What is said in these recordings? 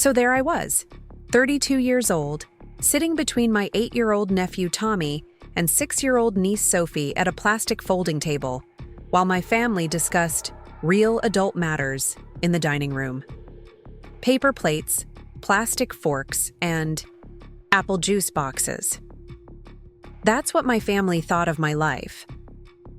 So there I was, 32 years old, sitting between my 8-year-old nephew Tommy and 6-year-old niece Sophie at a plastic folding table, while my family discussed real adult matters in the dining room. Paper plates, plastic forks, and apple juice boxes. That's what my family thought of my life.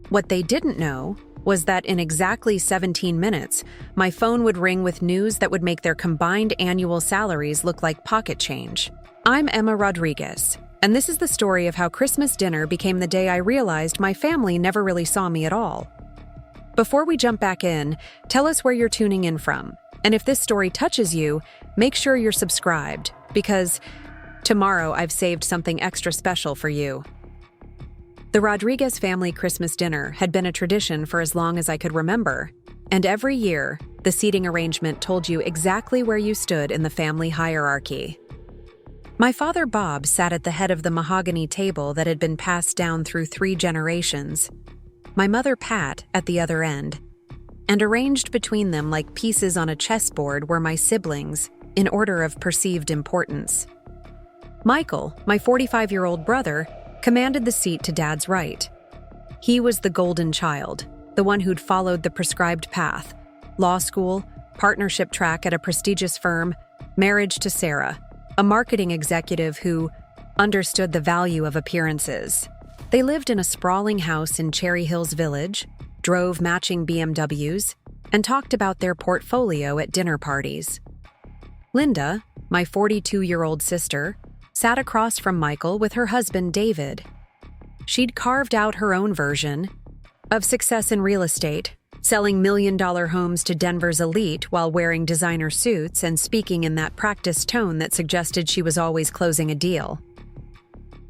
What they didn't know was that in exactly 17 minutes, my phone would ring with news that would make their combined annual salaries look like pocket change. I'm Emma Rodriguez, and this is the story of how Christmas dinner became the day I realized my family never really saw me at all. Before we jump back in, tell us where you're tuning in from. And if this story touches you, make sure you're subscribed, because tomorrow I've saved something extra special for you. The Rodriguez family Christmas dinner had been a tradition for as long as I could remember, and every year, the seating arrangement told you exactly where you stood in the family hierarchy. My father Bob sat at the head of the mahogany table that had been passed down through 3 generations, my mother Pat at the other end, and arranged between them like pieces on a chessboard were my siblings, in order of perceived importance. Michael, my 45-year-old brother, commanded the seat to Dad's right. He was the golden child, the one who'd followed the prescribed path: law school, partnership track at a prestigious firm, marriage to Sarah, a marketing executive who understood the value of appearances. They lived in a sprawling house in Cherry Hills Village, drove matching BMWs, and talked about their portfolio at dinner parties. Linda, my 42-year-old sister, sat across from Michael with her husband David. She'd carved out her own version of success in real estate, selling million-dollar homes to Denver's elite while wearing designer suits and speaking in that practiced tone that suggested she was always closing a deal.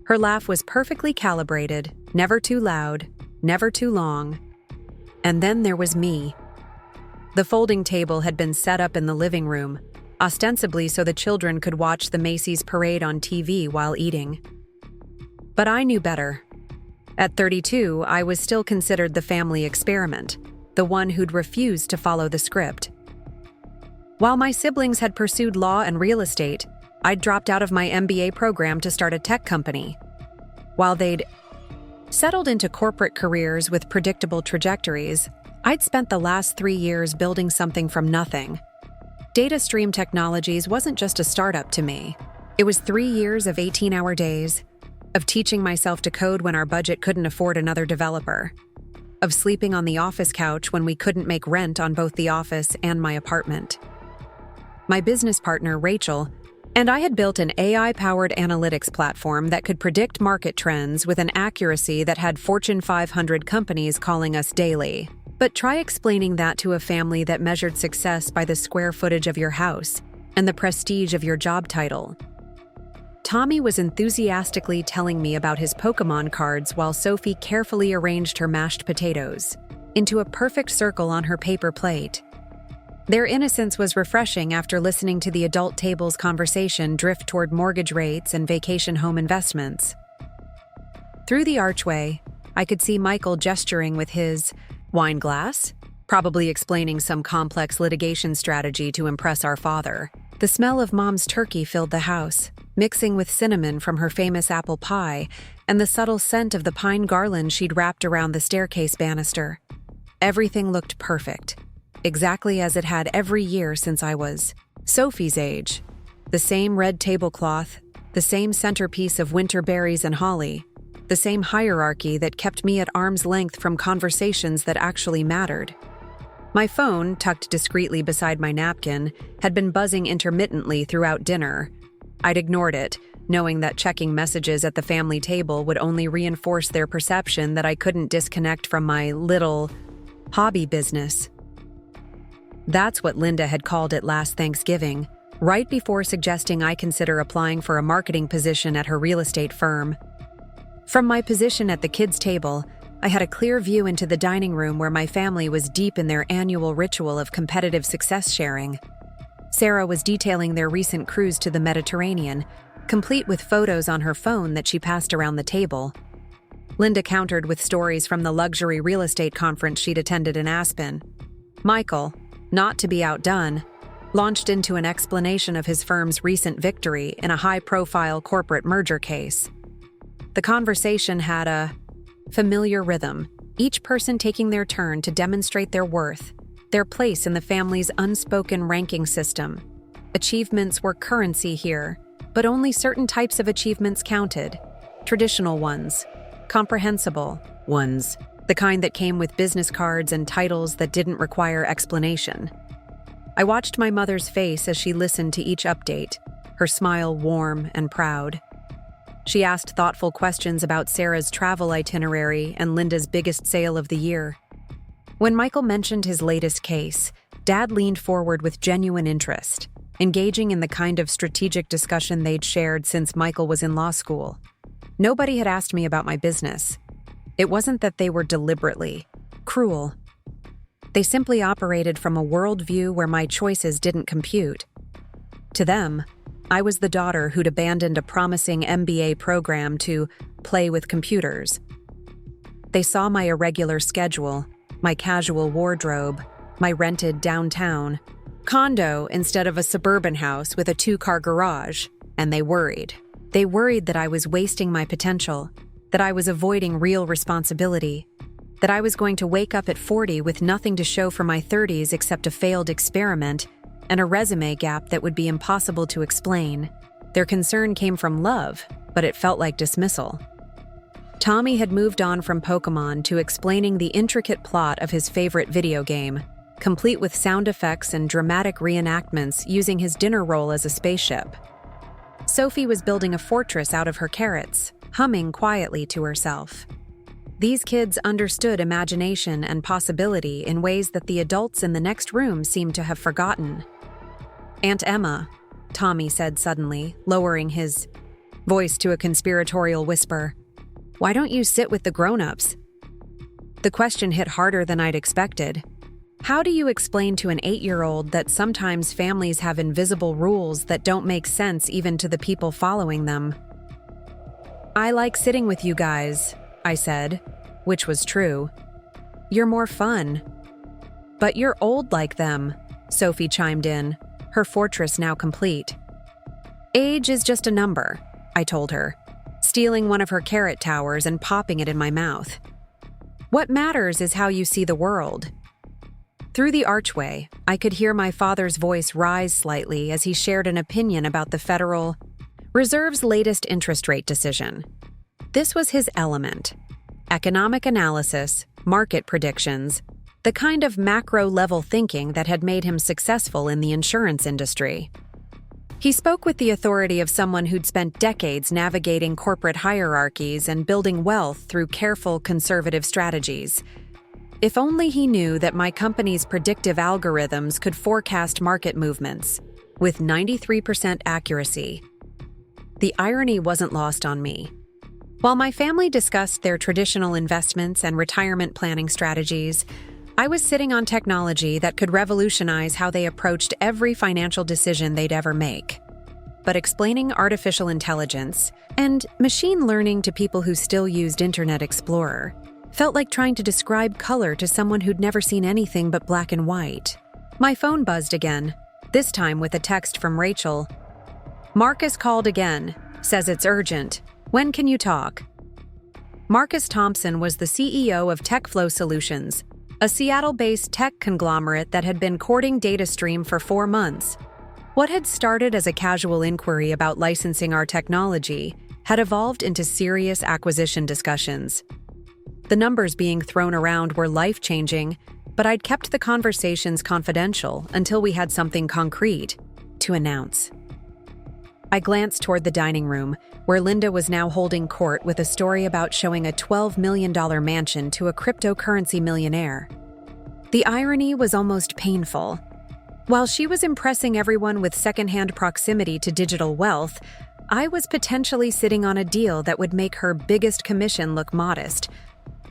Her laugh was perfectly calibrated, never too loud, never too long. And then there was me. The folding table had been set up in the living room, ostensibly so the children could watch the Macy's parade on TV while eating. But I knew better. At 32, I was still considered the family experiment, the one who'd refused to follow the script. While my siblings had pursued law and real estate, I'd dropped out of my MBA program to start a tech company. While they'd settled into corporate careers with predictable trajectories, I'd spent the last 3 years building something from nothing. Data Stream Technologies wasn't just a startup to me. It was 3 years of 18-hour days, of teaching myself to code when our budget couldn't afford another developer, of sleeping on the office couch when we couldn't make rent on both the office and my apartment. My business partner, Rachel, and I had built an AI-powered analytics platform that could predict market trends with an accuracy that had Fortune 500 companies calling us daily. But try explaining that to a family that measured success by the square footage of your house and the prestige of your job title. Tommy was enthusiastically telling me about his Pokémon cards while Sophie carefully arranged her mashed potatoes into a perfect circle on her paper plate. Their innocence was refreshing after listening to the adult table's conversation drift toward mortgage rates and vacation home investments. Through the archway, I could see Michael gesturing with his wine glass, probably explaining some complex litigation strategy to impress our father. The smell of Mom's turkey filled the house, mixing with cinnamon from her famous apple pie and the subtle scent of the pine garland she'd wrapped around the staircase banister. Everything looked perfect, exactly as it had every year since I was Sophie's age. The same red tablecloth, the same centerpiece of winter berries and holly, the same hierarchy that kept me at arm's length from conversations that actually mattered. My phone, tucked discreetly beside my napkin, had been buzzing intermittently throughout dinner. I'd ignored it, knowing that checking messages at the family table would only reinforce their perception that I couldn't disconnect from my little hobby business. That's what Linda had called it last Thanksgiving, right before suggesting I consider applying for a marketing position at her real estate firm. From my position at the kids' table, I had a clear view into the dining room where my family was deep in their annual ritual of competitive success sharing. Sarah was detailing their recent cruise to the Mediterranean, complete with photos on her phone that she passed around the table. Linda countered with stories from the luxury real estate conference she'd attended in Aspen. Michael, not to be outdone, launched into an explanation of his firm's recent victory in a high-profile corporate merger case. The conversation had a familiar rhythm, each person taking their turn to demonstrate their worth, their place in the family's unspoken ranking system. Achievements were currency here, but only certain types of achievements counted. Traditional ones, comprehensible ones, the kind that came with business cards and titles that didn't require explanation. I watched my mother's face as she listened to each update, her smile warm and proud. She asked thoughtful questions about Sarah's travel itinerary and Linda's biggest sale of the year. When Michael mentioned his latest case, Dad leaned forward with genuine interest, engaging in the kind of strategic discussion they'd shared since Michael was in law school. Nobody had asked me about my business. It wasn't that they were deliberately cruel. They simply operated from a worldview where my choices didn't compute. To them, I was the daughter who'd abandoned a promising MBA program to play with computers. They saw my irregular schedule, my casual wardrobe, my rented downtown condo instead of a suburban house with a 2-car garage, and they worried. They worried that I was wasting my potential, that I was avoiding real responsibility, that I was going to wake up at 40 with nothing to show for my 30s except a failed experiment and a resume gap that would be impossible to explain. Their concern came from love, but it felt like dismissal. Tommy had moved on from Pokémon to explaining the intricate plot of his favorite video game, complete with sound effects and dramatic reenactments using his dinner roll as a spaceship. Sophie was building a fortress out of her carrots, humming quietly to herself. These kids understood imagination and possibility in ways that the adults in the next room seemed to have forgotten. "Aunt Emma," Tommy said suddenly, lowering his voice to a conspiratorial whisper, "why don't you sit with the grown-ups?" The question hit harder than I'd expected. How do you explain to an 8-year-old that sometimes families have invisible rules that don't make sense even to the people following them? "I like sitting with you guys," I said, which was true. "You're more fun." "But you're old like them," Sophie chimed in, her fortress now complete. "Age is just a number," I told her, stealing one of her carrot towers and popping it in my mouth. "What matters is how you see the world." Through the archway, I could hear my father's voice rise slightly as he shared an opinion about the Federal Reserve's latest interest rate decision. This was his element: economic analysis, market predictions, the kind of macro-level thinking that had made him successful in the insurance industry. He spoke with the authority of someone who'd spent decades navigating corporate hierarchies and building wealth through careful, conservative strategies. If only he knew that my company's predictive algorithms could forecast market movements with 93% accuracy. The irony wasn't lost on me. While my family discussed their traditional investments and retirement planning strategies, I was sitting on technology that could revolutionize how they approached every financial decision they'd ever make. But explaining artificial intelligence and machine learning to people who still used Internet Explorer felt like trying to describe color to someone who'd never seen anything but black and white. My phone buzzed again, this time with a text from Rachel. "Marcus called again, says it's urgent. When can you talk?" Marcus Thompson was the CEO of TechFlow Solutions, a Seattle-based tech conglomerate that had been courting DataStream for 4 months. What had started as a casual inquiry about licensing our technology had evolved into serious acquisition discussions. The numbers being thrown around were life-changing, but I'd kept the conversations confidential until we had something concrete to announce. I glanced toward the dining room, where Linda was now holding court with a story about showing a $12 million mansion to a cryptocurrency millionaire. The irony was almost painful. While she was impressing everyone with secondhand proximity to digital wealth, I was potentially sitting on a deal that would make her biggest commission look modest.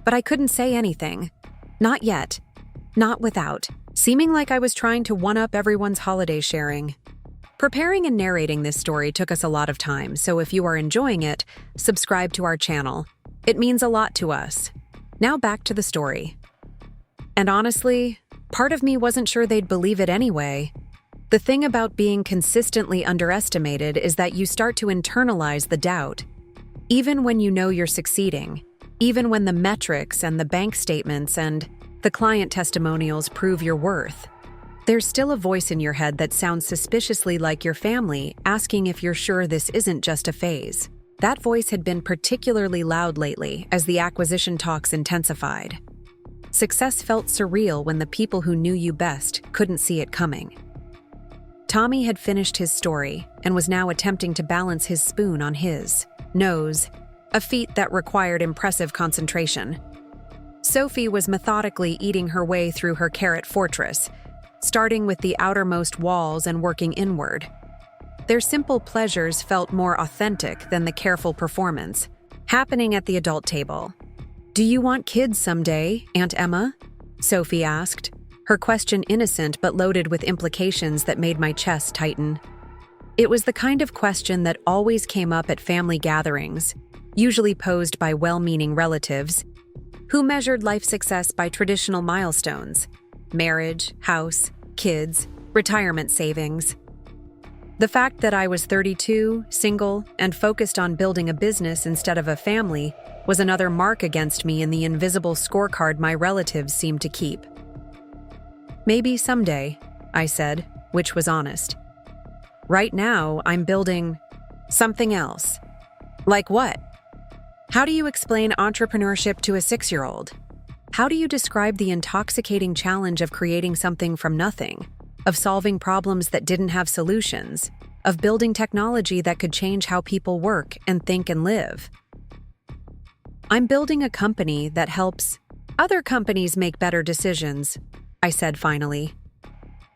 But I couldn't say anything. Not yet. Not without seeming like I was trying to one-up everyone's holiday sharing. Preparing and narrating this story took us a lot of time, so if you are enjoying it, subscribe to our channel. It means a lot to us. Now back to the story. And honestly, part of me wasn't sure they'd believe it anyway. The thing about being consistently underestimated is that you start to internalize the doubt. Even when you know you're succeeding, even when the metrics and the bank statements and the client testimonials prove your worth, there's still a voice in your head that sounds suspiciously like your family, asking if you're sure this isn't just a phase. That voice had been particularly loud lately as the acquisition talks intensified. Success felt surreal when the people who knew you best couldn't see it coming. Tommy had finished his story and was now attempting to balance his spoon on his nose, a feat that required impressive concentration. Sophie was methodically eating her way through her carrot fortress, starting with the outermost walls and working inward. Their simple pleasures felt more authentic than the careful performance, happening at the adult table. "Do you want kids someday, Aunt Emma?" Sophie asked, her question innocent but loaded with implications that made my chest tighten. It was the kind of question that always came up at family gatherings, usually posed by well-meaning relatives, who measured life success by traditional milestones: marriage, house, kids, retirement savings. The fact that I was 32, single, and focused on building a business instead of a family was another mark against me in the invisible scorecard my relatives seemed to keep. "Maybe someday," I said, which was honest. "Right now, I'm building something else." "Like what?" "How do you explain entrepreneurship to a 6-year-old? How do you describe the intoxicating challenge of creating something from nothing, of solving problems that didn't have solutions, of building technology that could change how people work and think and live?" "I'm building a company that helps other companies make better decisions," I said finally.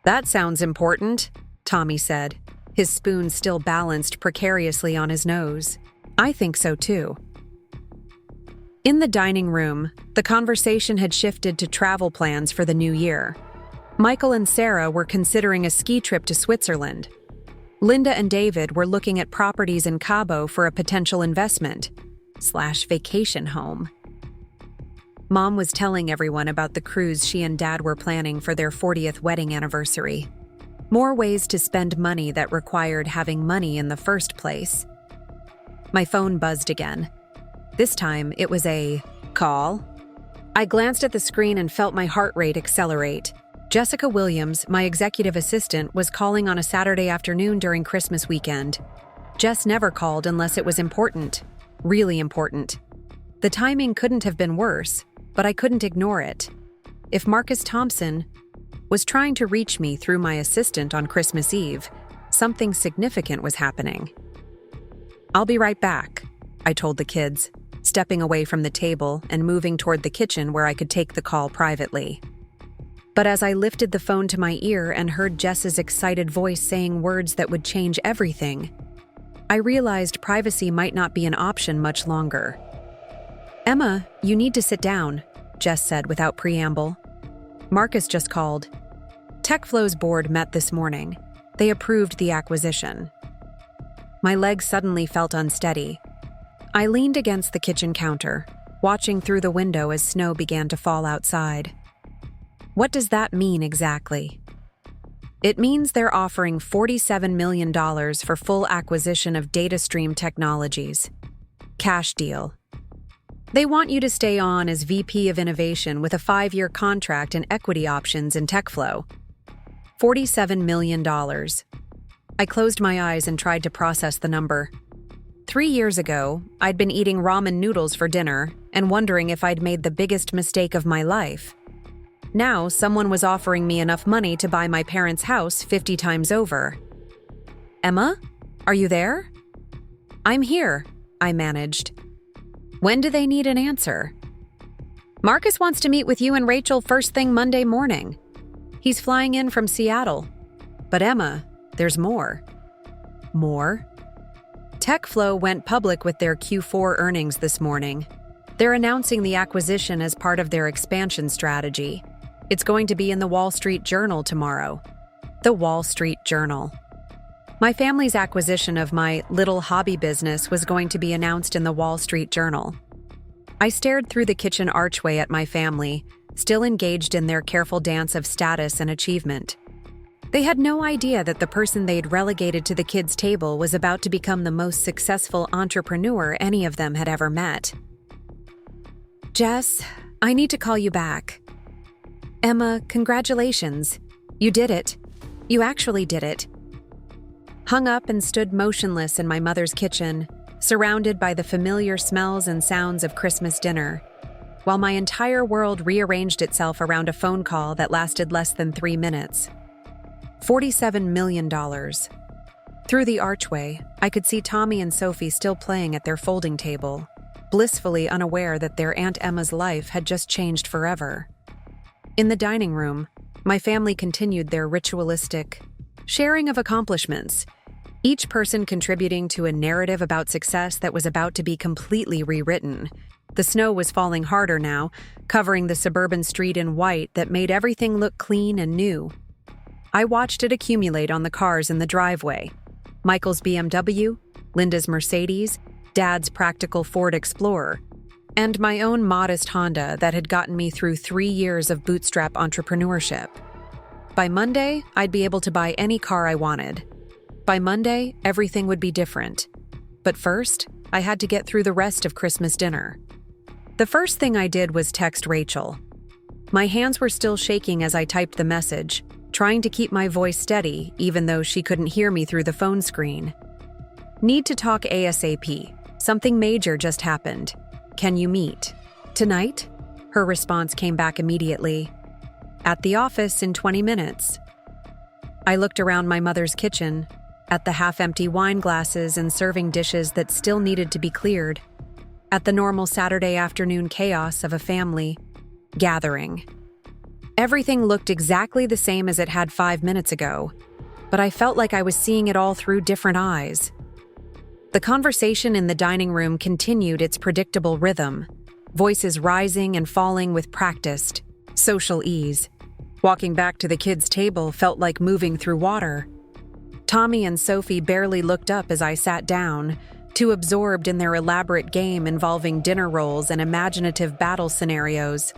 "That sounds important," Tommy said, his spoon still balanced precariously on his nose. "I think so too." In the dining room, the conversation had shifted to travel plans for the new year. Michael and Sarah were considering a ski trip to Switzerland. Linda and David were looking at properties in Cabo for a potential investment/vacation home. Mom was telling everyone about the cruise she and Dad were planning for their 40th wedding anniversary. More ways to spend money that required having money in the first place. My phone buzzed again. This time, it was a call. I glanced at the screen and felt my heart rate accelerate. Jessica Williams, my executive assistant, was calling on a Saturday afternoon during Christmas weekend. Jess never called unless it was important. Really important. The timing couldn't have been worse, but I couldn't ignore it. If Marcus Thompson was trying to reach me through my assistant on Christmas Eve, something significant was happening. "I'll be right back," I told the kids, stepping away from the table and moving toward the kitchen where I could take the call privately. But as I lifted the phone to my ear and heard Jess's excited voice saying words that would change everything, I realized privacy might not be an option much longer. "Emma, you need to sit down," Jess said without preamble. "Marcus just called. TechFlow's board met this morning. They approved the acquisition." My legs suddenly felt unsteady. I leaned against the kitchen counter, watching through the window as snow began to fall outside. What does that mean exactly? It means they're offering $47 million for full acquisition of DataStream Technologies. Cash deal. They want you to stay on as VP of Innovation with a 5-year contract and equity options in TechFlow. $47 million. I closed my eyes and tried to process the number. 3 years ago, I'd been eating ramen noodles for dinner and wondering if I'd made the biggest mistake of my life. Now, someone was offering me enough money to buy my parents' house 50 times over. "Emma, are you there?" "I'm here," I managed. "When do they need an answer?" "Marcus wants to meet with you and Rachel first thing Monday morning. He's flying in from Seattle." "But Emma, there's more." "More?" TechFlow went public with their Q4 earnings this morning. They're announcing the acquisition as part of their expansion strategy. It's going to be in the Wall Street Journal tomorrow. The Wall Street Journal. My family's acquisition of my little hobby business was going to be announced in the Wall Street Journal. I stared through the kitchen archway at my family, still engaged in their careful dance of status and achievement. They had no idea that the person they'd relegated to the kids' table was about to become the most successful entrepreneur any of them had ever met. "Jess, I need to call you back." "Emma, congratulations. You did it. You actually did it." Hung up and stood motionless in my mother's kitchen, surrounded by the familiar smells and sounds of Christmas dinner, while my entire world rearranged itself around a phone call that lasted less than 3 minutes. $47 million. Through the archway, I could see Tommy and Sophie still playing at their folding table, blissfully unaware that their Aunt Emma's life had just changed forever. In the dining room, my family continued their ritualistic sharing of accomplishments, each person contributing to a narrative about success that was about to be completely rewritten. The snow was falling harder now, covering the suburban street in white that made everything look clean and new. I watched it accumulate on the cars in the driveway. Michael's BMW, Linda's Mercedes, Dad's practical Ford Explorer, and my own modest Honda that had gotten me through 3 years of bootstrap entrepreneurship. By Monday, I'd be able to buy any car I wanted. By Monday, everything would be different. But first, I had to get through the rest of Christmas dinner. The first thing I did was text Rachel. My hands were still shaking as I typed the message, trying to keep my voice steady even though she couldn't hear me through the phone screen. "Need to talk ASAP. Something major just happened. Can you meet?" "Tonight?" Her response came back immediately. "At the office in 20 minutes. I looked around my mother's kitchen, at the half-empty wine glasses and serving dishes that still needed to be cleared, at the normal Saturday afternoon chaos of a family gathering. Everything looked exactly the same as it had 5 minutes ago, but I felt like I was seeing it all through different eyes. The conversation in the dining room continued its predictable rhythm, voices rising and falling with practiced, social ease. Walking back to the kids' table felt like moving through water. Tommy and Sophie barely looked up as I sat down, too absorbed in their elaborate game involving dinner rolls and imaginative battle scenarios.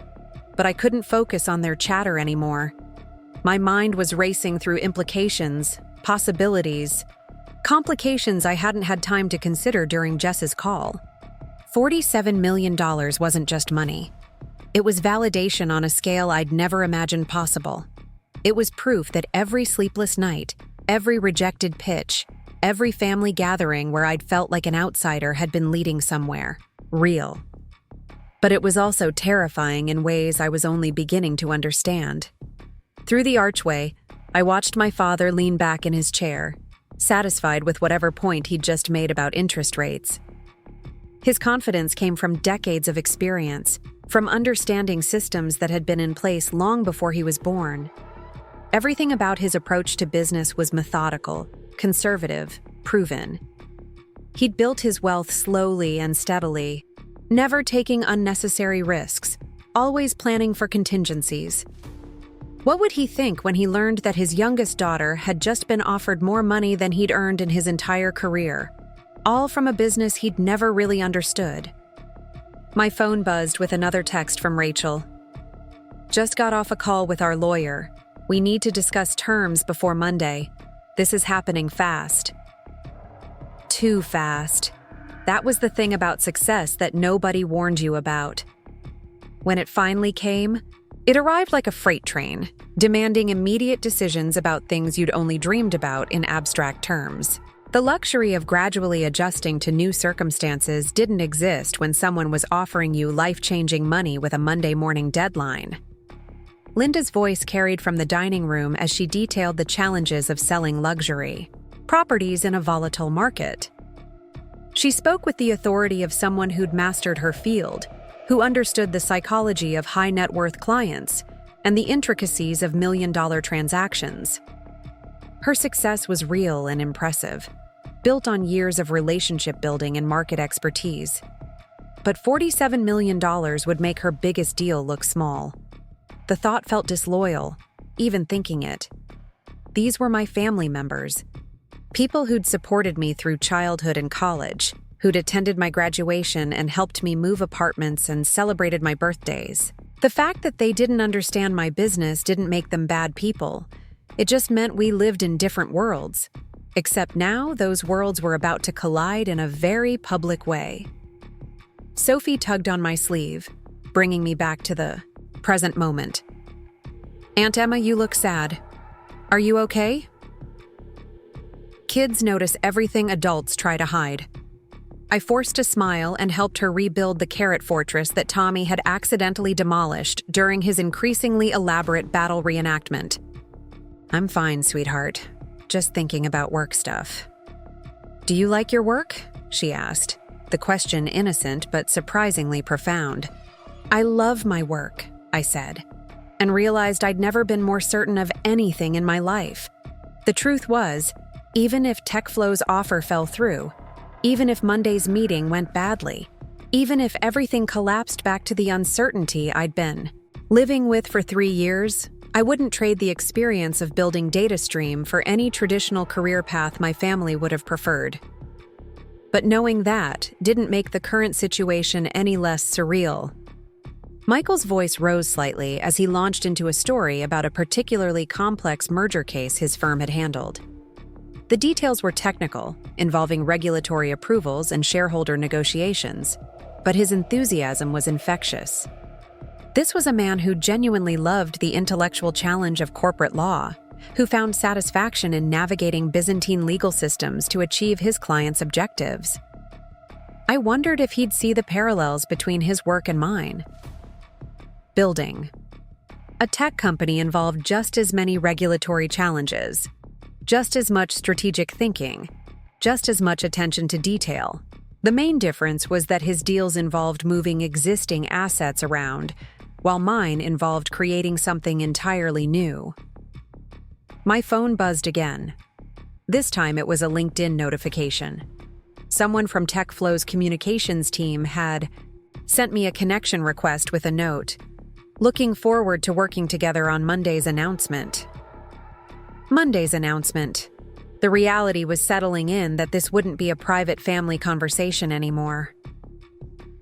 But I couldn't focus on their chatter anymore. My mind was racing through implications, possibilities, complications I hadn't had time to consider during Jess's call. $47 million wasn't just money. It was validation on a scale I'd never imagined possible. It was proof that every sleepless night, every rejected pitch, every family gathering where I'd felt like an outsider had been leading somewhere real. But it was also terrifying in ways I was only beginning to understand. Through the archway, I watched my father lean back in his chair, satisfied with whatever point he'd just made about interest rates. His confidence came from decades of experience, from understanding systems that had been in place long before he was born. Everything about his approach to business was methodical, conservative, proven. He'd built his wealth slowly and steadily, never taking unnecessary risks, always planning for contingencies. What would he think when he learned that his youngest daughter had just been offered more money than he'd earned in his entire career, all from a business he'd never really understood? My phone buzzed with another text from Rachel. "Just got off a call with our lawyer. We need to discuss terms before Monday. This is happening fast." Too fast. That was the thing about success that nobody warned you about. When it finally came, it arrived like a freight train, demanding immediate decisions about things you'd only dreamed about in abstract terms. The luxury of gradually adjusting to new circumstances didn't exist when someone was offering you life-changing money with a Monday morning deadline. Linda's voice carried from the dining room as she detailed the challenges of selling luxury properties in a volatile market. She spoke with the authority of someone who'd mastered her field, who understood the psychology of high-net-worth clients and the intricacies of million-dollar transactions. Her success was real and impressive, built on years of relationship building and market expertise. But $47 million would make her biggest deal look small. The thought felt disloyal, even thinking it. These were my family members, people who'd supported me through childhood and college, who'd attended my graduation and helped me move apartments and celebrated my birthdays. The fact that they didn't understand my business didn't make them bad people. It just meant we lived in different worlds. Except now, those worlds were about to collide in a very public way. Sophie tugged on my sleeve, bringing me back to the present moment. "Aunt Emma, you look sad. Are you okay?" Kids notice everything adults try to hide. I forced a smile and helped her rebuild the carrot fortress that Tommy had accidentally demolished during his increasingly elaborate battle reenactment. "I'm fine, sweetheart. Just thinking about work stuff." "Do you like your work?" she asked, the question innocent but surprisingly profound. "I love my work," I said, and realized I'd never been more certain of anything in my life. The truth was, even if TechFlow's offer fell through, even if Monday's meeting went badly, even if everything collapsed back to the uncertainty I'd been living with for 3 years, I wouldn't trade the experience of building DataStream for any traditional career path my family would have preferred. But knowing that didn't make the current situation any less surreal. Michael's voice rose slightly as he launched into a story about a particularly complex merger case his firm had handled. The details were technical, involving regulatory approvals and shareholder negotiations, but his enthusiasm was infectious. This was a man who genuinely loved the intellectual challenge of corporate law, who found satisfaction in navigating Byzantine legal systems to achieve his clients' objectives. I wondered if he'd see the parallels between his work and mine. Building. A tech company involved just as many regulatory challenges, just as much strategic thinking, just as much attention to detail. The main difference was that his deals involved moving existing assets around, while mine involved creating something entirely new. My phone buzzed again. This time it was a LinkedIn notification. Someone from TechFlow's communications team had sent me a connection request with a note, "Looking forward to working together on Monday's announcement." Monday's announcement. The reality was settling in that this wouldn't be a private family conversation anymore.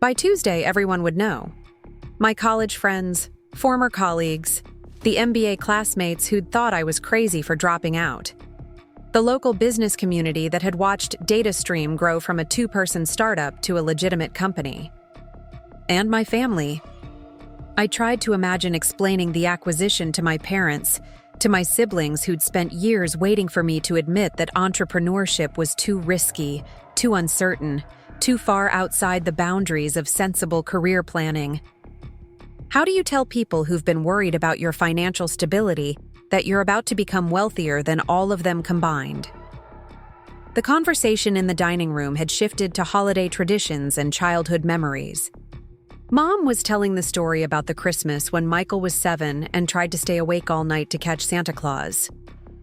By Tuesday, everyone would know. My college friends, former colleagues, the MBA classmates who'd thought I was crazy for dropping out. The local business community that had watched DataStream grow from a 2-person startup to a legitimate company. And my family. I tried to imagine explaining the acquisition to my parents, to my siblings who'd spent years waiting for me to admit that entrepreneurship was too risky, too uncertain, too far outside the boundaries of sensible career planning. How do you tell people who've been worried about your financial stability that you're about to become wealthier than all of them combined? The conversation in the dining room had shifted to holiday traditions and childhood memories. Mom was telling the story about the Christmas when Michael was 7 and tried to stay awake all night to catch Santa Claus.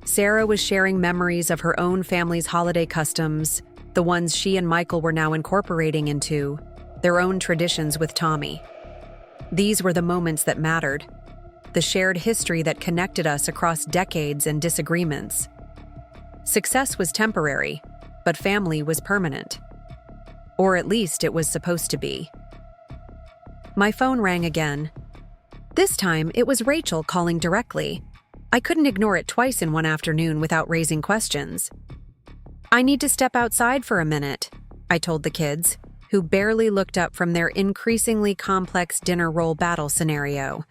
Sarah was sharing memories of her own family's holiday customs, the ones she and Michael were now incorporating into their own traditions with Tommy. These were the moments that mattered, the shared history that connected us across decades and disagreements. Success was temporary, but family was permanent. Or at least it was supposed to be. My phone rang again. This time, it was Rachel calling directly. I couldn't ignore it twice in one afternoon without raising questions. "I need to step outside for a minute," I told the kids, who barely looked up from their increasingly complex dinner roll battle scenario.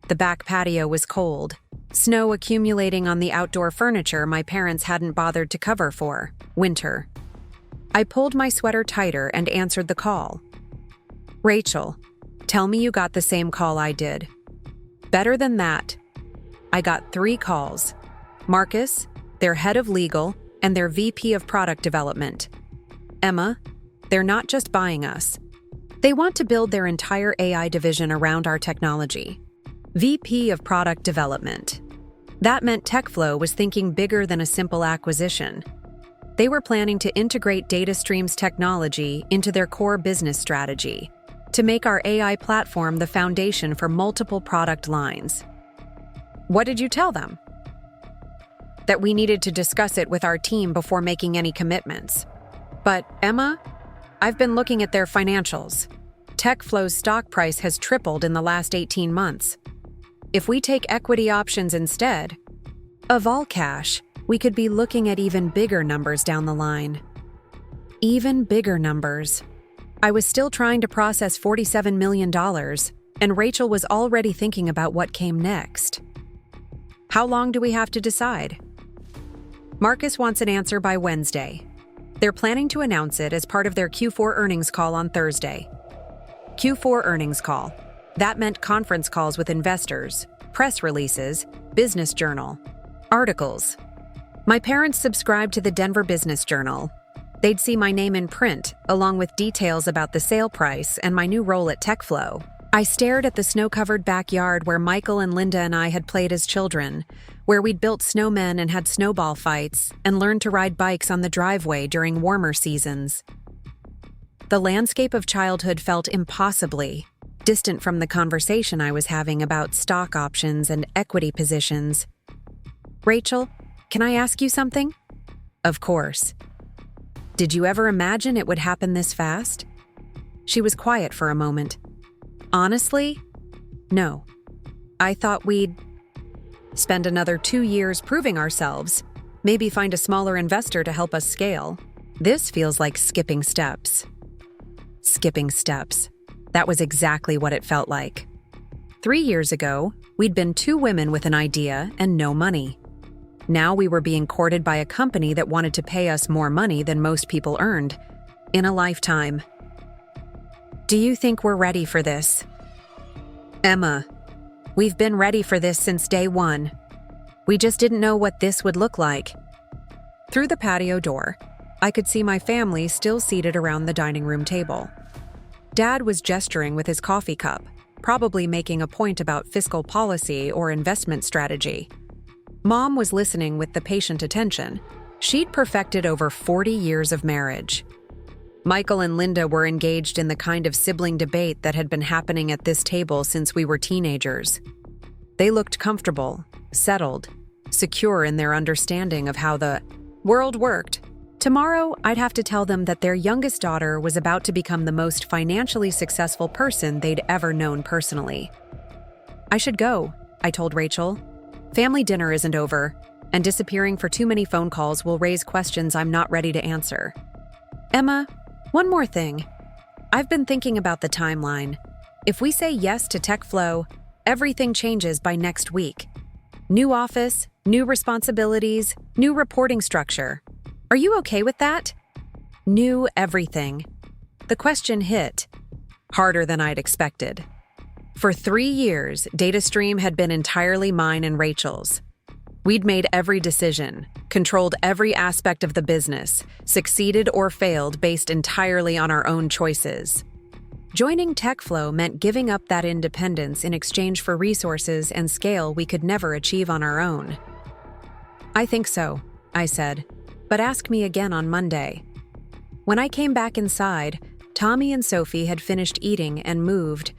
The back patio was cold, snow accumulating on the outdoor furniture my parents hadn't bothered to cover for winter. I pulled my sweater tighter and answered the call. "Rachel, tell me you got the same call I did." "Better than that." I got 3 calls. Marcus, their head of legal, and their VP of product development. "Emma, they're not just buying us. They want to build their entire AI division around our technology." VP of product development. That meant TechFlow was thinking bigger than a simple acquisition. They were planning to integrate DataStream's technology into their core business strategy, to make our AI platform the foundation for multiple product lines. "What did you tell them?" "That we needed to discuss it with our team before making any commitments." "But, Emma, I've been looking at their financials. TechFlow's stock price has tripled in the last 18 months. If we take equity options instead..." Of all cash, we could be looking at even bigger numbers down the line. Even bigger numbers. I was still trying to process $47 million, and Rachel was already thinking about what came next. How long do we have to decide? Marcus wants an answer by Wednesday. They're planning to announce it as part of their Q4 earnings call on Thursday. Q4 earnings call. That meant conference calls with investors, press releases, business journal, articles. My parents subscribed to the Denver Business Journal. They'd see my name in print, along with details about the sale price and my new role at TechFlow. I stared at the snow-covered backyard where Michael and Linda and I had played as children, where we'd built snowmen and had snowball fights and learned to ride bikes on the driveway during warmer seasons. The landscape of childhood felt impossibly distant from the conversation I was having about stock options and equity positions. Rachel, can I ask you something? Of course. Did you ever imagine it would happen this fast? She was quiet for a moment. Honestly, no. I thought we'd spend another 2 years proving ourselves, maybe find a smaller investor to help us scale. This feels like skipping steps. Skipping steps. That was exactly what it felt like. 3 years ago, we'd been 2 women with an idea and no money. Now we were being courted by a company that wanted to pay us more money than most people earned in a lifetime. Do you think we're ready for this? Emma, we've been ready for this since day one. We just didn't know what this would look like. Through the patio door, I could see my family still seated around the dining room table. Dad was gesturing with his coffee cup, probably making a point about fiscal policy or investment strategy. Mom was listening with the patient attention. She'd perfected over 40 years of marriage. Michael and Linda were engaged in the kind of sibling debate that had been happening at this table since we were teenagers. They looked comfortable, settled, secure in their understanding of how the world worked. Tomorrow, I'd have to tell them that their youngest daughter was about to become the most financially successful person they'd ever known personally. I should go, I told Rachel. Family dinner isn't over, and disappearing for too many phone calls will raise questions I'm not ready to answer. Emma, one more thing. I've been thinking about the timeline. If we say yes to TechFlow, everything changes by next week. New office, new responsibilities, new reporting structure. Are you okay with that? New everything. The question hit harder than I'd expected. For 3 years, DataStream had been entirely mine and Rachel's. We'd made every decision, controlled every aspect of the business, succeeded or failed based entirely on our own choices. Joining TechFlow meant giving up that independence in exchange for resources and scale we could never achieve on our own. I think so, I said, but ask me again on Monday. When I came back inside, Tommy and Sophie had finished eating and moved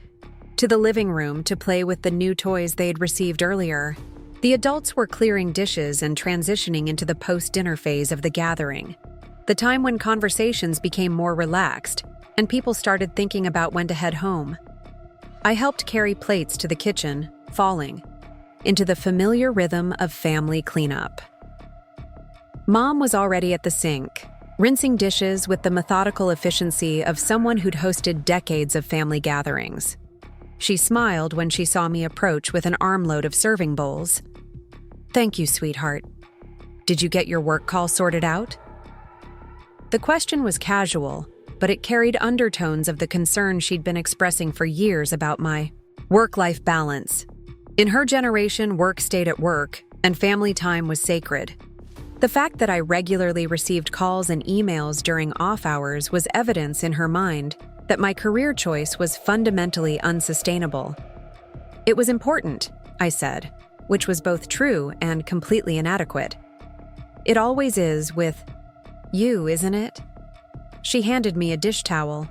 to the living room to play with the new toys they'd received earlier. The adults were clearing dishes and transitioning into the post-dinner phase of the gathering, the time when conversations became more relaxed and people started thinking about when to head home. I helped carry plates to the kitchen, falling into the familiar rhythm of family cleanup. Mom was already at the sink, rinsing dishes with the methodical efficiency of someone who'd hosted decades of family gatherings. She smiled when she saw me approach with an armload of serving bowls. Thank you, sweetheart. Did you get your work call sorted out? The question was casual, but it carried undertones of the concern she'd been expressing for years about my work-life balance. In her generation, work stayed at work, and family time was sacred. The fact that I regularly received calls and emails during off hours was evidence in her mind that my career choice was fundamentally unsustainable. It was important, I said, which was both true and completely inadequate. It always is with you, isn't it? She handed me a dish towel.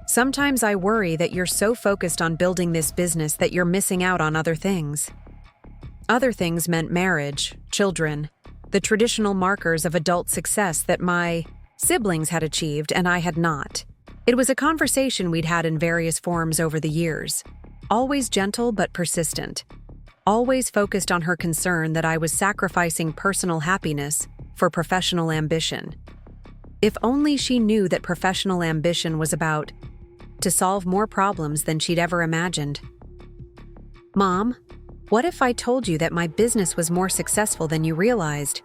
Sometimes I worry that you're so focused on building this business that you're missing out on other things. Other things meant marriage, children, the traditional markers of adult success that my siblings had achieved and I had not. It was a conversation we'd had in various forms over the years, always gentle but persistent. always focused on her concern that I was sacrificing personal happiness for professional ambition. If only she knew that professional ambition was about to solve more problems than she'd ever imagined. "Mom, what if I told you that my business was more successful than you realized?"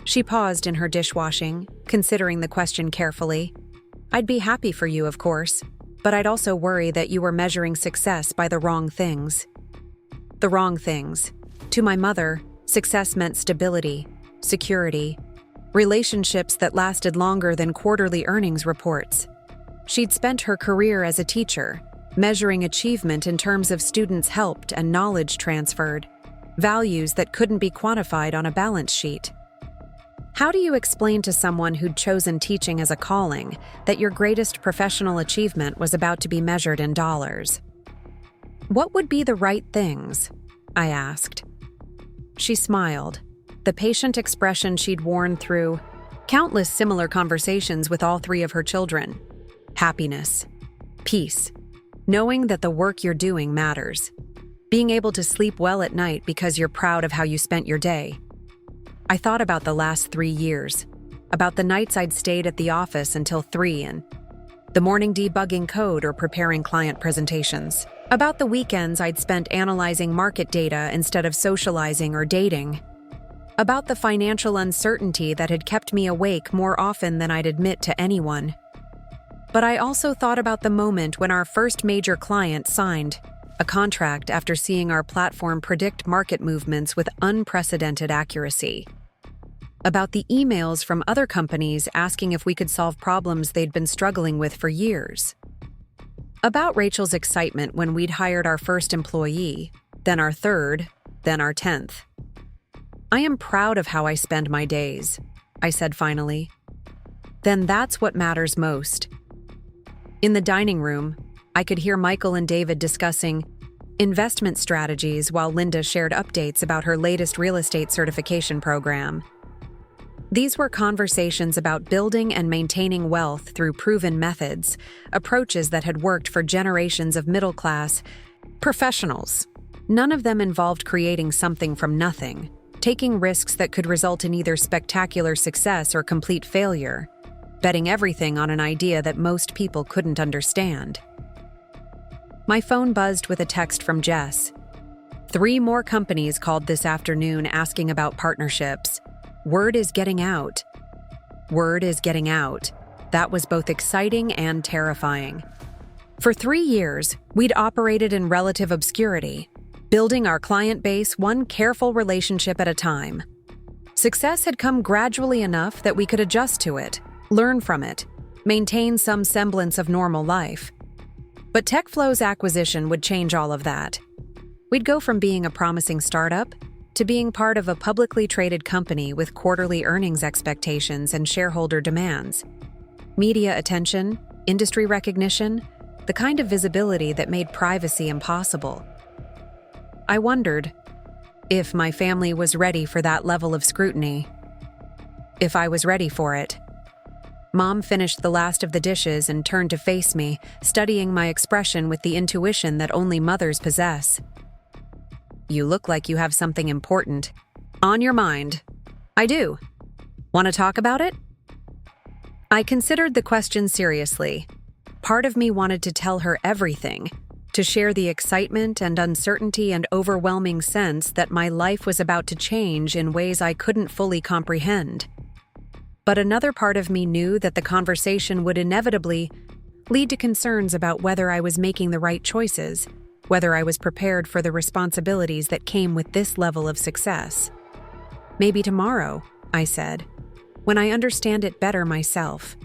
She paused in her dishwashing, considering the question carefully. "I'd be happy for you, of course, but I'd also worry that you were measuring success by the wrong things." The wrong things. To my mother, success meant stability, security, relationships that lasted longer than quarterly earnings reports. She'd spent her career as a teacher, measuring achievement in terms of students helped and knowledge transferred, values that couldn't be quantified on a balance sheet. How do you explain to someone who'd chosen teaching as a calling that your greatest professional achievement was about to be measured in dollars? "What would be the right things?" I asked. She smiled, the patient expression she'd worn through countless similar conversations with all three of her children. Happiness, peace, knowing that the work you're doing matters, being able to sleep well at night because you're proud of how you spent your day. I thought about the last 3 years, about the nights I'd stayed at the office until 3 and the morning debugging code or preparing client presentations, about the weekends I'd spent analyzing market data instead of socializing or dating, about the financial uncertainty that had kept me awake more often than I'd admit to anyone. But I also thought about the moment when our first major client signed a contract after seeing our platform predict market movements with unprecedented accuracy. About the emails from other companies asking if we could solve problems they'd been struggling with for years. About Rachel's excitement when we'd hired our first employee, then our third, then our 10th. "I am proud of how I spend my days," I said finally. "Then that's what matters most." In the dining room, I could hear Michael and David discussing investment strategies while Linda shared updates about her latest real estate certification program. These were conversations about building and maintaining wealth through proven methods, approaches that had worked for generations of middle-class professionals. None of them involved creating something from nothing, taking risks that could result in either spectacular success or complete failure, betting everything on an idea that most people couldn't understand. My phone buzzed with a text from Jess. 3 more companies called this afternoon asking about partnerships. Word is getting out. Word is getting out. That was both exciting and terrifying. For 3 years, we'd operated in relative obscurity, building our client base one careful relationship at a time. Success had come gradually enough that we could adjust to it, learn from it, maintain some semblance of normal life. But TechFlow's acquisition would change all of that. We'd go from being a promising startup to being part of a publicly traded company with quarterly earnings expectations and shareholder demands. Media attention, industry recognition, the kind of visibility that made privacy impossible. I wondered if my family was ready for that level of scrutiny. If I was ready for it. Mom finished the last of the dishes and turned to face me, studying my expression with the intuition that only mothers possess. "You look like you have something important on your mind." "I do. Want to talk about it?" I considered the question seriously. Part of me wanted to tell her everything, to share the excitement and uncertainty and overwhelming sense that my life was about to change in ways I couldn't fully comprehend. But another part of me knew that the conversation would inevitably lead to concerns about whether I was making the right choices, whether I was prepared for the responsibilities that came with this level of success. "Maybe tomorrow," I said, "when I understand it better myself."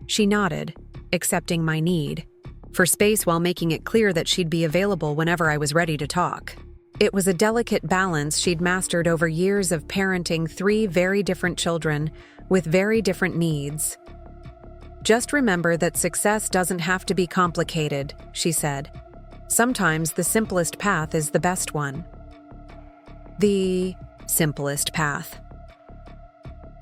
She nodded, accepting my need for space while making it clear that she'd be available whenever I was ready to talk. It was a delicate balance she'd mastered over years of parenting 3 very different children with very different needs. "Just remember that success doesn't have to be complicated," she said. "Sometimes the simplest path is the best one." The simplest path.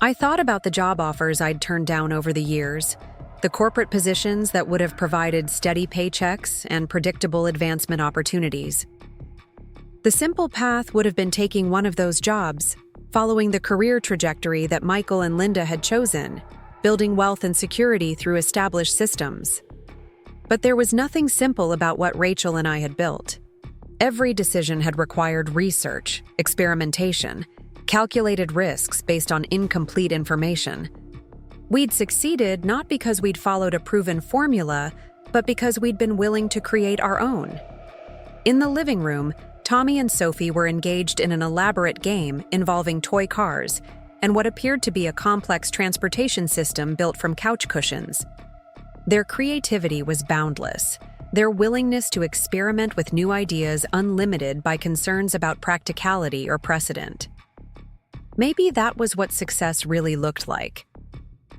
I thought about the job offers I'd turned down over the years, the corporate positions that would have provided steady paychecks and predictable advancement opportunities. The simple path would have been taking one of those jobs, following the career trajectory that Michael and Linda had chosen, building wealth and security through established systems. But there was nothing simple about what Rachel and I had built. Every decision had required research, experimentation, calculated risks based on incomplete information. We'd succeeded not because we'd followed a proven formula, but because we'd been willing to create our own. In the living room, Tommy and Sophie were engaged in an elaborate game involving toy cars and what appeared to be a complex transportation system built from couch cushions. Their creativity was boundless, their willingness to experiment with new ideas unlimited by concerns about practicality or precedent. Maybe that was what success really looked like.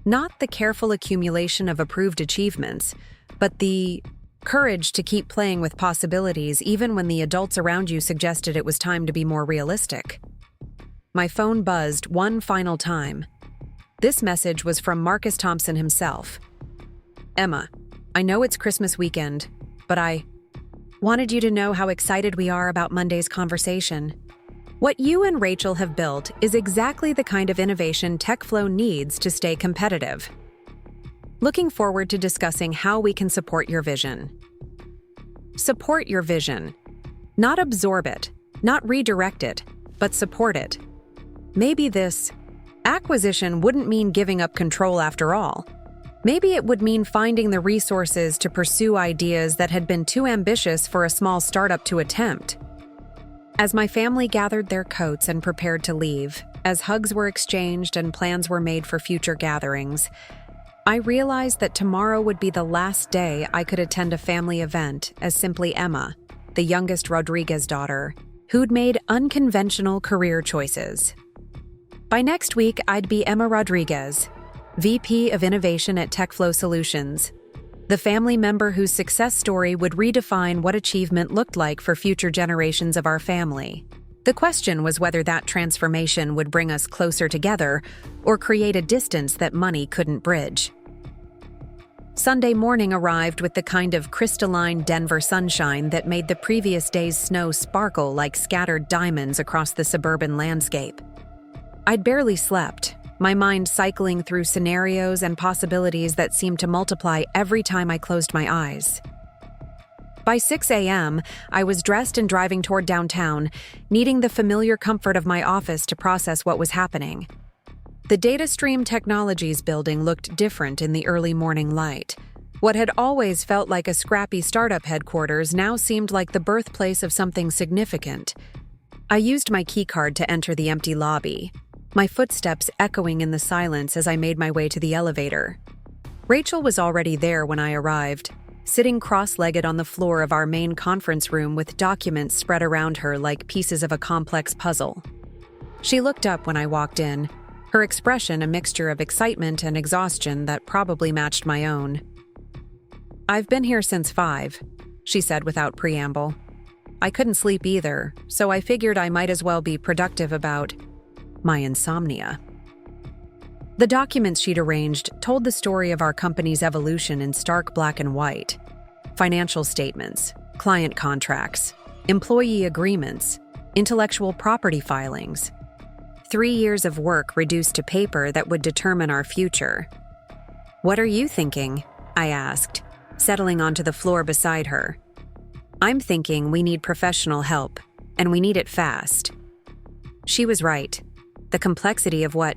Not the careful accumulation of approved achievements, but the courage to keep playing with possibilities even when the adults around you suggested it was time to be more realistic. My phone buzzed one final time. This message was from Marcus Thompson himself. "Emma, I know it's Christmas weekend, but I wanted you to know how excited we are about Monday's conversation. What you and Rachel have built is exactly the kind of innovation TechFlow needs to stay competitive. Looking forward to discussing how we can support your vision." Support your vision. Not absorb it, not redirect it, but support it. Maybe this acquisition wouldn't mean giving up control after all. Maybe it would mean finding the resources to pursue ideas that had been too ambitious for a small startup to attempt. As my family gathered their coats and prepared to leave, as hugs were exchanged and plans were made for future gatherings, I realized that tomorrow would be the last day I could attend a family event as simply Emma, the youngest Rodriguez daughter, who'd made unconventional career choices. By next week, I'd be Emma Rodriguez, VP of Innovation at TechFlow Solutions, the family member whose success story would redefine what achievement looked like for future generations of our family. The question was whether that transformation would bring us closer together or create a distance that money couldn't bridge. Sunday morning arrived with the kind of crystalline Denver sunshine that made the previous day's snow sparkle like scattered diamonds across the suburban landscape. I'd barely slept, my mind cycling through scenarios and possibilities that seemed to multiply every time I closed my eyes. By 6 a.m., I was dressed and driving toward downtown, needing the familiar comfort of my office to process what was happening. The DataStream Technologies building looked different in the early morning light. What had always felt like a scrappy startup headquarters now seemed like the birthplace of something significant. I used my keycard to enter the empty lobby, my footsteps echoing in the silence as I made my way to the elevator. Rachel was already there when I arrived, sitting cross-legged on the floor of our main conference room with documents spread around her like pieces of a complex puzzle. She looked up when I walked in, her expression a mixture of excitement and exhaustion that probably matched my own. "I've been here since 5, she said without preamble. I couldn't sleep either, so I figured I might as well be productive about my insomnia. The documents she'd arranged told the story of our company's evolution in stark black and white. Financial statements, client contracts, employee agreements, intellectual property filings. 3 years of work reduced to paper that would determine our future. "What are you thinking?" I asked, settling onto the floor beside her. "I'm thinking we need professional help, and we need it fast." She was right. The complexity of what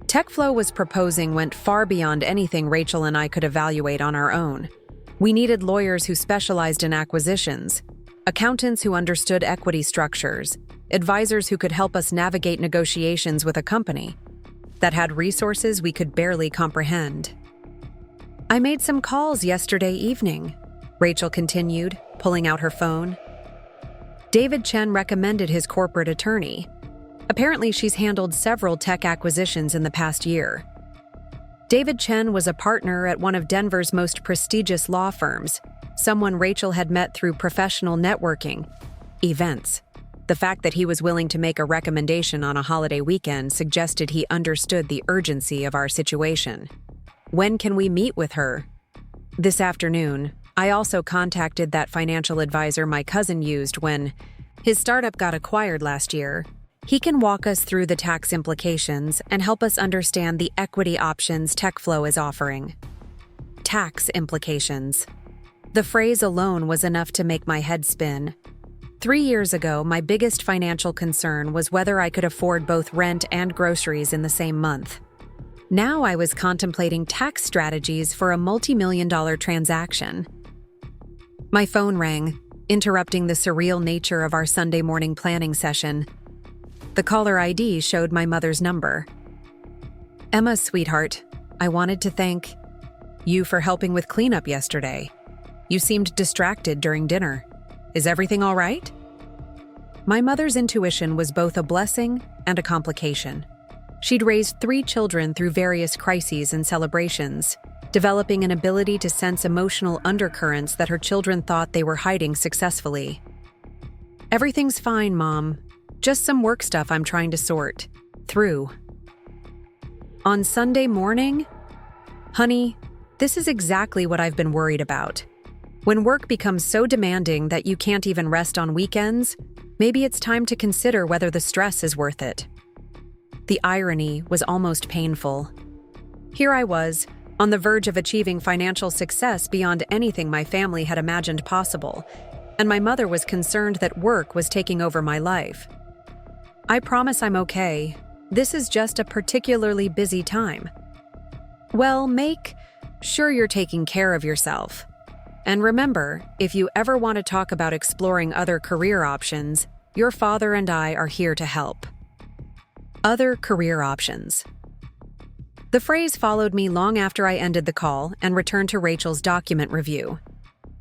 TechFlow was proposing went far beyond anything Rachel and I could evaluate on our own. We needed lawyers who specialized in acquisitions, accountants who understood equity structures, advisors who could help us navigate negotiations with a company that had resources we could barely comprehend. "I made some calls yesterday evening," Rachel continued, pulling out her phone. "David Chen recommended his corporate attorney. Apparently, she's handled several tech acquisitions in the past year. David Chen was a partner at one of Denver's most prestigious law firms, someone Rachel had met through professional networking events. The fact that he was willing to make a recommendation on a holiday weekend suggested he understood the urgency of our situation. When can we meet with her? This afternoon. I also contacted that financial advisor my cousin used when His startup got acquired last year. He can walk us through the tax implications and help us understand the equity options TechFlow is offering. Tax implications. The phrase alone was enough to make my head spin. 3 years ago, my biggest financial concern was whether I could afford both rent and groceries in the same month. Now I was contemplating tax strategies for a multi-million-dollar transaction. My phone rang, interrupting the surreal nature of our Sunday morning planning session. The caller ID showed my mother's number. "Emma, sweetheart, I wanted to thank you for helping with cleanup yesterday. You seemed distracted during dinner. Is everything all right?" My mother's intuition was both a blessing and a complication. She'd raised 3 children through various crises and celebrations, developing an ability to sense emotional undercurrents that her children thought they were hiding successfully. "Everything's fine, Mom. Just some work stuff I'm trying to sort through." On Sunday morning? Honey, this is exactly what I've been worried about. When work becomes so demanding that you can't even rest on weekends, maybe it's time to consider whether the stress is worth it. The irony was almost painful. Here I was, on the verge of achieving financial success beyond anything my family had imagined possible, and my mother was concerned that work was taking over my life. "I promise I'm okay. This is just a particularly busy time." "Well, make sure you're taking care of yourself. And remember, if you ever want to talk about exploring other career options, your father and I are here to help." Other career options. The phrase followed me long after I ended the call and returned to Rachel's document review.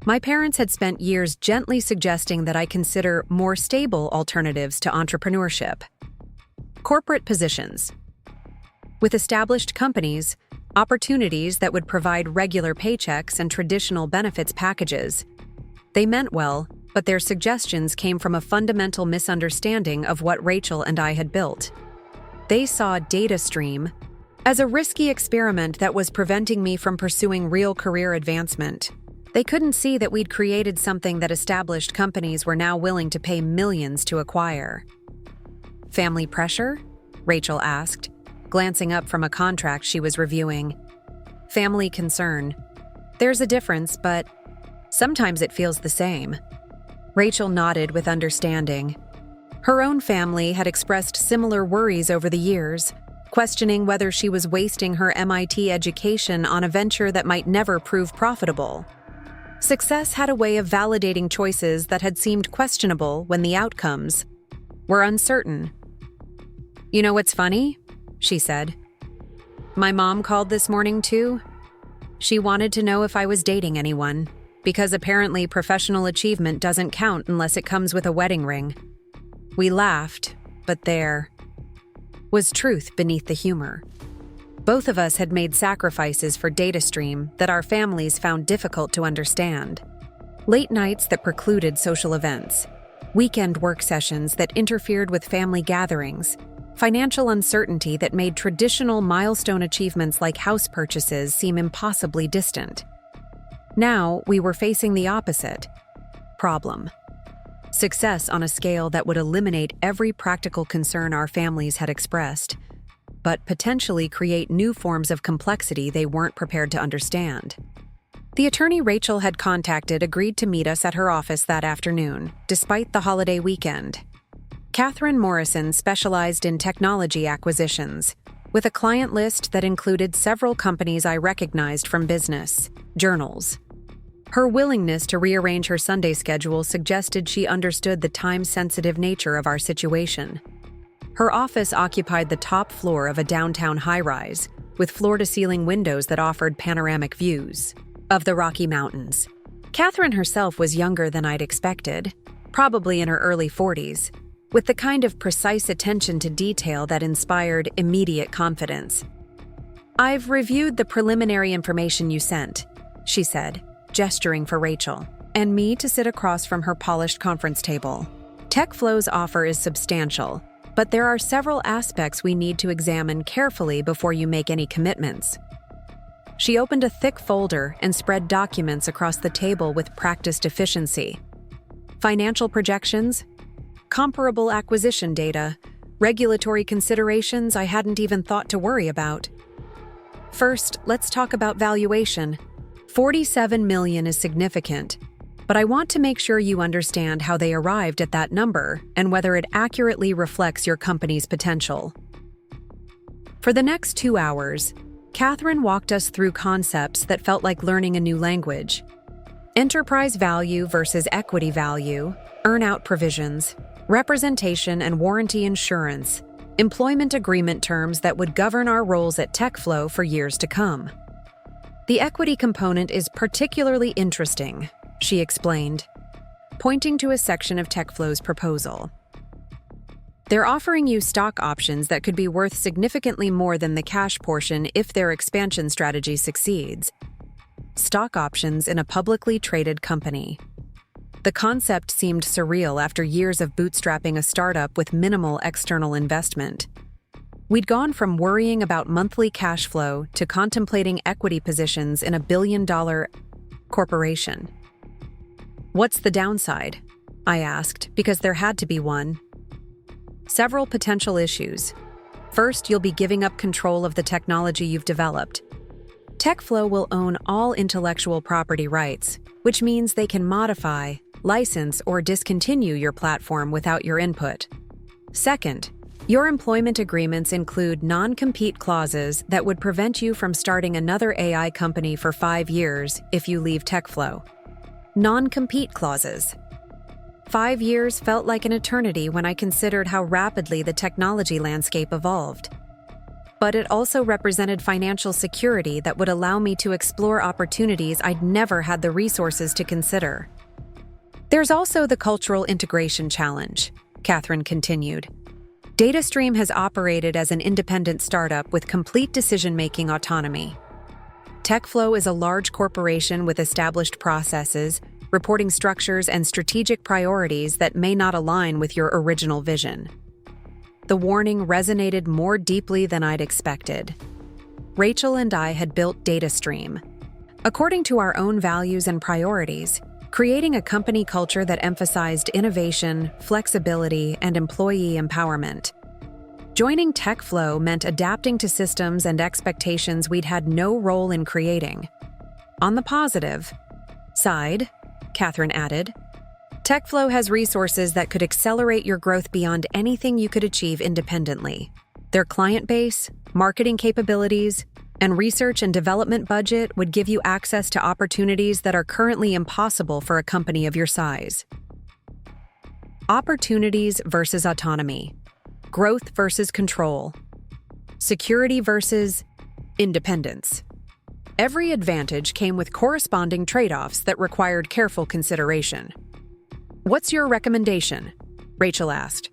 My parents had spent years gently suggesting that I consider more stable alternatives to entrepreneurship. Corporate positions. With established companies, opportunities that would provide regular paychecks and traditional benefits packages. They meant well, but their suggestions came from a fundamental misunderstanding of what Rachel and I had built. They saw DataStream as a risky experiment that was preventing me from pursuing real career advancement. They couldn't see that we'd created something that established companies were now willing to pay millions to acquire. "Family pressure?" Rachel asked, glancing up from a contract she was reviewing. "Family concern. There's a difference, but sometimes it feels the same." Rachel nodded with understanding. Her own family had expressed similar worries over the years, questioning whether she was wasting her MIT education on a venture that might never prove profitable. Success had a way of validating choices that had seemed questionable when the outcomes were uncertain. "You know what's funny?" she said. "My mom called this morning too. She wanted to know if I was dating anyone, because apparently professional achievement doesn't count unless it comes with a wedding ring." We laughed, but there was truth beneath the humor. Both of us had made sacrifices for DataStream that our families found difficult to understand. Late nights that precluded social events, weekend work sessions that interfered with family gatherings, financial uncertainty that made traditional milestone achievements like house purchases seem impossibly distant. Now we were facing the opposite problem. Success on a scale that would eliminate every practical concern our families had expressed, but potentially create new forms of complexity they weren't prepared to understand. The attorney Rachel had contacted agreed to meet us at her office that afternoon, despite the holiday weekend. Catherine Morrison specialized in technology acquisitions, with a client list that included several companies I recognized from business journals. Her willingness to rearrange her Sunday schedule suggested she understood the time-sensitive nature of our situation. Her office occupied the top floor of a downtown high-rise, with floor-to-ceiling windows that offered panoramic views of the Rocky Mountains. Catherine herself was younger than I'd expected, probably in her early 40s, with the kind of precise attention to detail that inspired immediate confidence. "I've reviewed the preliminary information you sent," she said, gesturing for Rachel and me to sit across from her polished conference table. "TechFlow's offer is substantial, but there are several aspects we need to examine carefully before you make any commitments." She opened a thick folder and spread documents across the table with practiced efficiency. "Financial projections, comparable acquisition data, regulatory considerations I hadn't even thought to worry about. First, let's talk about valuation. $47 million is significant, but I want to make sure you understand how they arrived at that number and whether it accurately reflects your company's potential. For the next 2 hours, Catherine walked us through concepts that felt like learning a new language. Enterprise value versus equity value, earn-out provisions, representation and warranty insurance, employment agreement terms that would govern our roles at TechFlow for years to come. The equity component is particularly interesting, she explained, pointing to a section of TechFlow's proposal. They're offering you stock options that could be worth significantly more than the cash portion if their expansion strategy succeeds. Stock options in a publicly traded company. The concept seemed surreal after years of bootstrapping a startup with minimal external investment. We'd gone from worrying about monthly cash flow to contemplating equity positions in a billion-dollar corporation. What's the downside? I asked, because there had to be one. Several potential issues. First, you'll be giving up control of the technology you've developed. TechFlow will own all intellectual property rights, which means they can modify, license, or discontinue your platform without your input. Second, your employment agreements include non-compete clauses that would prevent you from starting another AI company for 5 years if you leave TechFlow. Non-compete clauses. 5 years felt like an eternity when I considered how rapidly the technology landscape evolved. But it also represented financial security that would allow me to explore opportunities I'd never had the resources to consider. There's also the cultural integration challenge, Catherine continued. DataStream has operated as an independent startup with complete decision-making autonomy. TechFlow is a large corporation with established processes, reporting structures, and strategic priorities that may not align with your original vision. The warning resonated more deeply than I'd expected. Rachel and I had built DataStream. According to our own values and priorities, creating a company culture that emphasized innovation, flexibility, and employee empowerment. Joining TechFlow meant adapting to systems and expectations we'd had no role in creating. On the positive side, Catherine added, TechFlow has resources that could accelerate your growth beyond anything you could achieve independently. Their client base, marketing capabilities, and research and development budget would give you access to opportunities that are currently impossible for a company of your size. Opportunities versus autonomy. Growth versus control. Security versus independence. Every advantage came with corresponding trade-offs that required careful consideration. What's your recommendation? Rachel asked.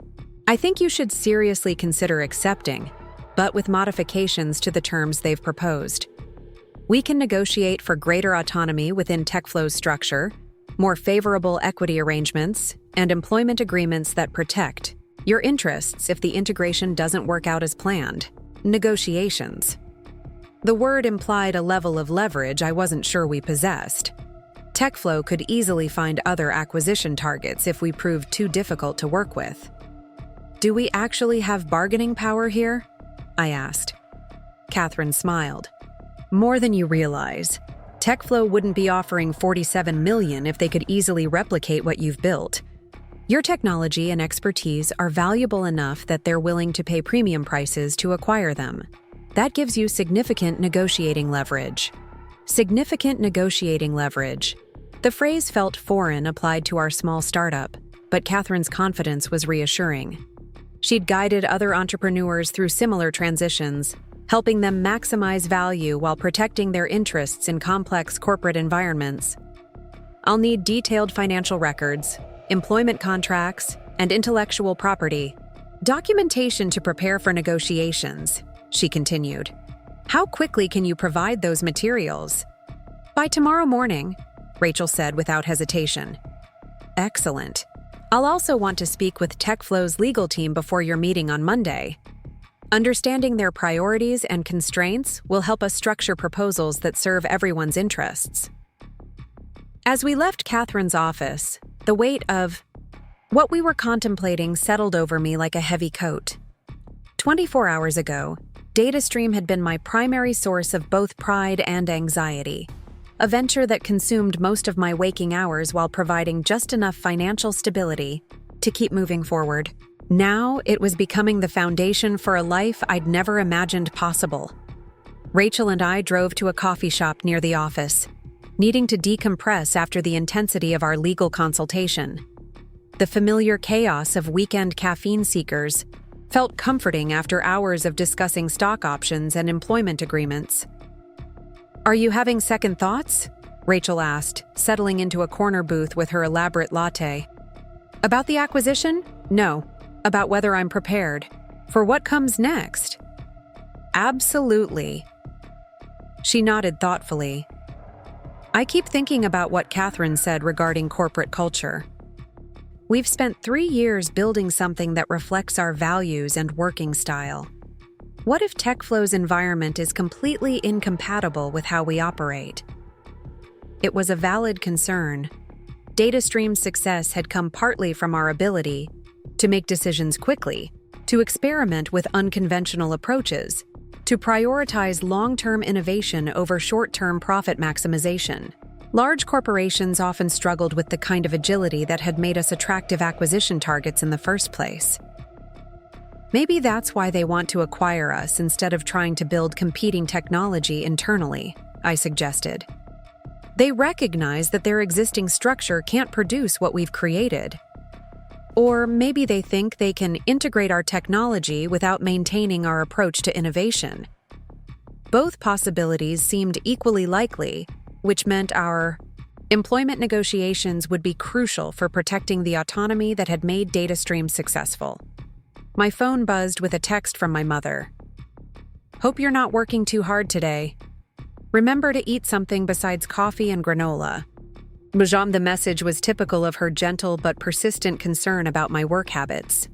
I think you should seriously consider accepting, but with modifications to the terms they've proposed. We can negotiate for greater autonomy within TechFlow's structure, more favorable equity arrangements, and employment agreements that protect your interests if the integration doesn't work out as planned. Negotiations. The word implied a level of leverage I wasn't sure we possessed. TechFlow could easily find other acquisition targets if we proved too difficult to work with. Do we actually have bargaining power here? I asked. Catherine smiled. More than you realize. TechFlow wouldn't be offering $47 million if they could easily replicate what you've built. Your technology and expertise are valuable enough that they're willing to pay premium prices to acquire them. That gives you significant negotiating leverage. Significant negotiating leverage. The phrase felt foreign applied to our small startup, but Catherine's confidence was reassuring. She'd guided other entrepreneurs through similar transitions, helping them maximize value while protecting their interests in complex corporate environments. I'll need detailed financial records, employment contracts, and intellectual property. Documentation to prepare for negotiations, she continued. How quickly can you provide those materials? By tomorrow morning, Rachel said without hesitation. Excellent. I'll also want to speak with TechFlow's legal team before your meeting on Monday. Understanding their priorities and constraints will help us structure proposals that serve everyone's interests. As we left Catherine's office, the weight of What we were contemplating settled over me like a heavy coat. 24 hours ago, DataStream had been my primary source of both pride and anxiety, a venture that consumed most of my waking hours while providing just enough financial stability to keep moving forward. Now it was becoming the foundation for a life I'd never imagined possible. Rachel and I drove to a coffee shop near the office, needing to decompress after the intensity of our legal consultation. The familiar chaos of weekend caffeine seekers felt comforting after hours of discussing stock options and employment agreements. "Are you having second thoughts?" Rachel asked, settling into a corner booth with her elaborate latte. "About the acquisition? No. About whether I'm prepared. For what comes next?" "Absolutely." She nodded thoughtfully. "I keep thinking about what Catherine said regarding corporate culture. We've spent 3 years building something that reflects our values and working style. What if TechFlow's environment is completely incompatible with how we operate?" It was a valid concern. DataStream's success had come partly from our ability to make decisions quickly, to experiment with unconventional approaches, to prioritize long-term innovation over short-term profit maximization. Large corporations often struggled with the kind of agility that had made us attractive acquisition targets in the first place. Maybe that's why they want to acquire us instead of trying to build competing technology internally, I suggested. They recognize that their existing structure can't produce what we've created. Or maybe they think they can integrate our technology without maintaining our approach to innovation. Both possibilities seemed equally likely, which meant our employment negotiations would be crucial for protecting the autonomy that had made DataStream successful. My phone buzzed with a text from my mother. "Hope you're not working too hard today. Remember to eat something besides coffee and granola." The message was typical of her gentle but persistent concern about my work habits.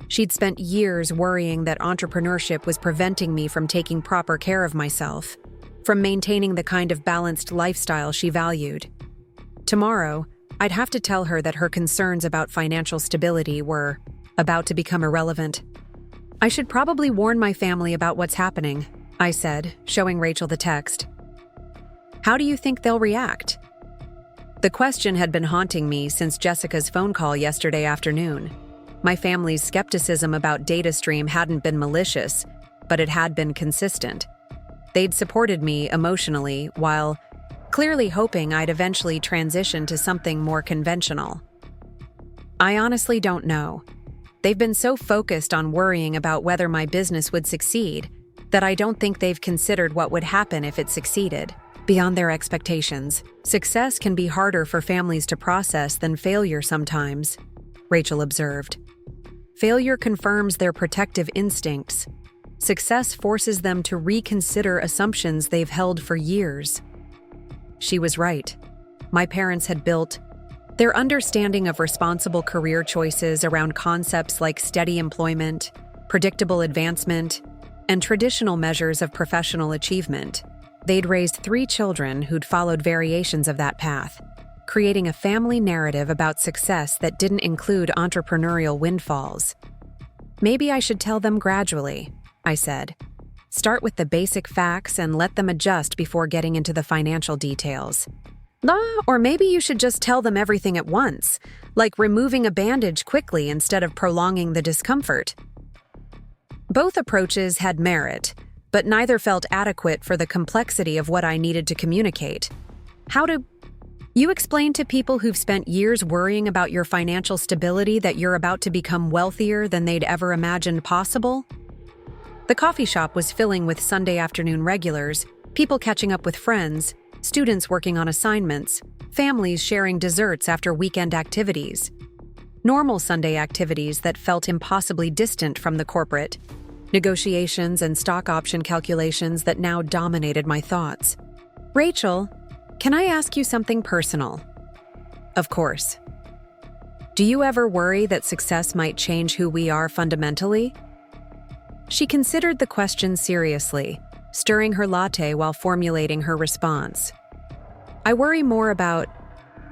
She'd spent years worrying that entrepreneurship was preventing me from taking proper care of myself, from maintaining the kind of balanced lifestyle she valued. Tomorrow, I'd have to tell her that her concerns about financial stability were about to become irrelevant. "I should probably warn my family about what's happening," I said, showing Rachel the text. "How do you think they'll react?" The question had been haunting me since Jessica's phone call yesterday afternoon. My family's skepticism about DataStream hadn't been malicious, but it had been consistent. They'd supported me emotionally while clearly hoping I'd eventually transition to something more conventional. I honestly don't know. They've been so focused on worrying about whether my business would succeed that I don't think they've considered what would happen if it succeeded. Beyond their expectations, success can be harder for families to process than failure sometimes, Rachel observed. Failure confirms their protective instincts. Success forces them to reconsider assumptions they've held for years. She was right. My parents had built their understanding of responsible career choices around concepts like steady employment, predictable advancement, and traditional measures of professional achievement. They'd raised 3 children who'd followed variations of that path, creating a family narrative about success that didn't include entrepreneurial windfalls. "Maybe I should tell them gradually," I said. "Start with the basic facts and let them adjust before getting into the financial details." Or maybe you should just tell them everything at once, like removing a bandage quickly instead of prolonging the discomfort. Both approaches had merit, but neither felt adequate for the complexity of what I needed to communicate. How do you explain to people who've spent years worrying about your financial stability that you're about to become wealthier than they'd ever imagined possible? The coffee shop was filling with Sunday afternoon regulars, people catching up with friends, students working on assignments, families sharing desserts after weekend activities. Normal Sunday activities that felt impossibly distant from the corporate negotiations and stock option calculations that now dominated my thoughts. "Rachel, can I ask you something personal?" "Of course." "Do you ever worry that success might change who we are fundamentally?" She considered the question seriously, stirring her latte while formulating her response. "I worry more about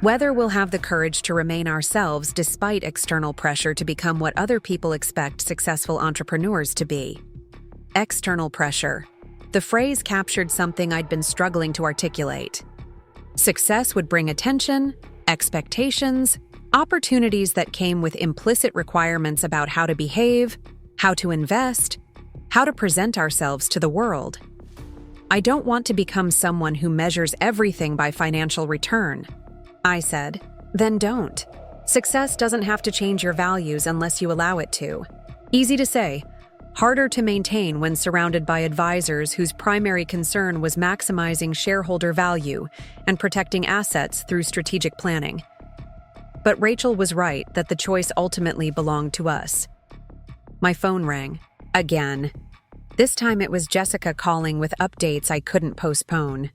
Whether we'll have the courage to remain ourselves despite external pressure to become what other people expect successful entrepreneurs to be. External pressure. The phrase captured something I'd been struggling to articulate. Success would bring attention, expectations, opportunities that came with implicit requirements about how to behave, how to invest, how to present ourselves to the world. I don't want to become someone who measures everything by financial return. I said, then don't. Success doesn't have to change your values unless you allow it to. Easy to say, harder to maintain when surrounded by advisors whose primary concern was maximizing shareholder value and protecting assets through strategic planning. But Rachel was right that the choice ultimately belonged to us. My phone rang. Again. This time it was Jessica calling with updates I couldn't postpone.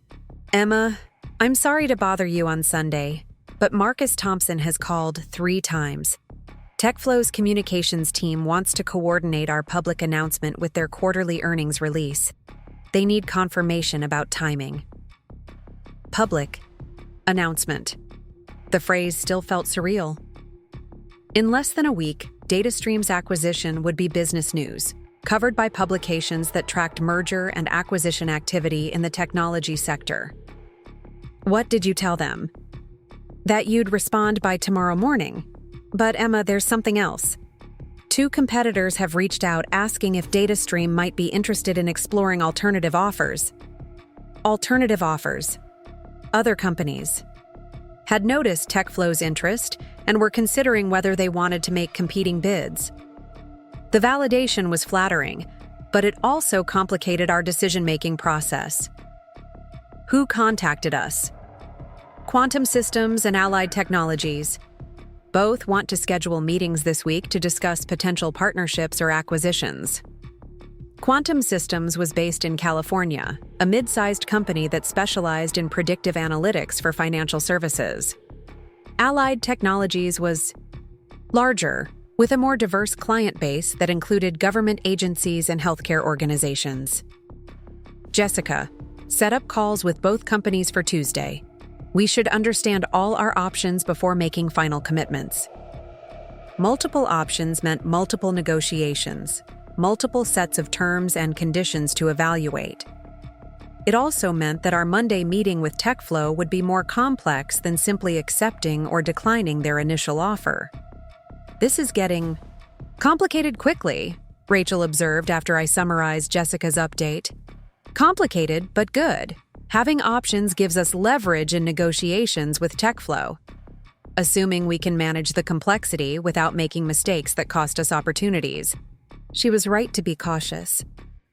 Emma, I'm sorry to bother you on Sunday, but Marcus Thompson has called 3 times. TechFlow's communications team wants to coordinate our public announcement with their quarterly earnings release. They need confirmation about timing. Public announcement. The phrase still felt surreal. In less than a week, DataStream's acquisition would be business news, covered by publications that tracked merger and acquisition activity in the technology sector. What did you tell them? That you'd respond by tomorrow morning. But Emma, there's something else. 2 competitors have reached out asking if DataStream might be interested in exploring alternative offers. Alternative offers. Other companies had noticed TechFlow's interest and were considering whether they wanted to make competing bids. The validation was flattering, but it also complicated our decision-making process. Who contacted us? Quantum Systems and Allied Technologies. Both want to schedule meetings this week to discuss potential partnerships or acquisitions. Quantum Systems was based in California, a mid-sized company that specialized in predictive analytics for financial services. Allied Technologies was larger, with a more diverse client base that included government agencies and healthcare organizations. Jessica, set up calls with both companies for Tuesday. We should understand all our options before making final commitments. Multiple options meant multiple negotiations, multiple sets of terms and conditions to evaluate. It also meant that our Monday meeting with TechFlow would be more complex than simply accepting or declining their initial offer. This is getting complicated quickly, Rachel observed after I summarized Jessica's update. Complicated, but good. Having options gives us leverage in negotiations with TechFlow, assuming we can manage the complexity without making mistakes that cost us opportunities. She was right to be cautious.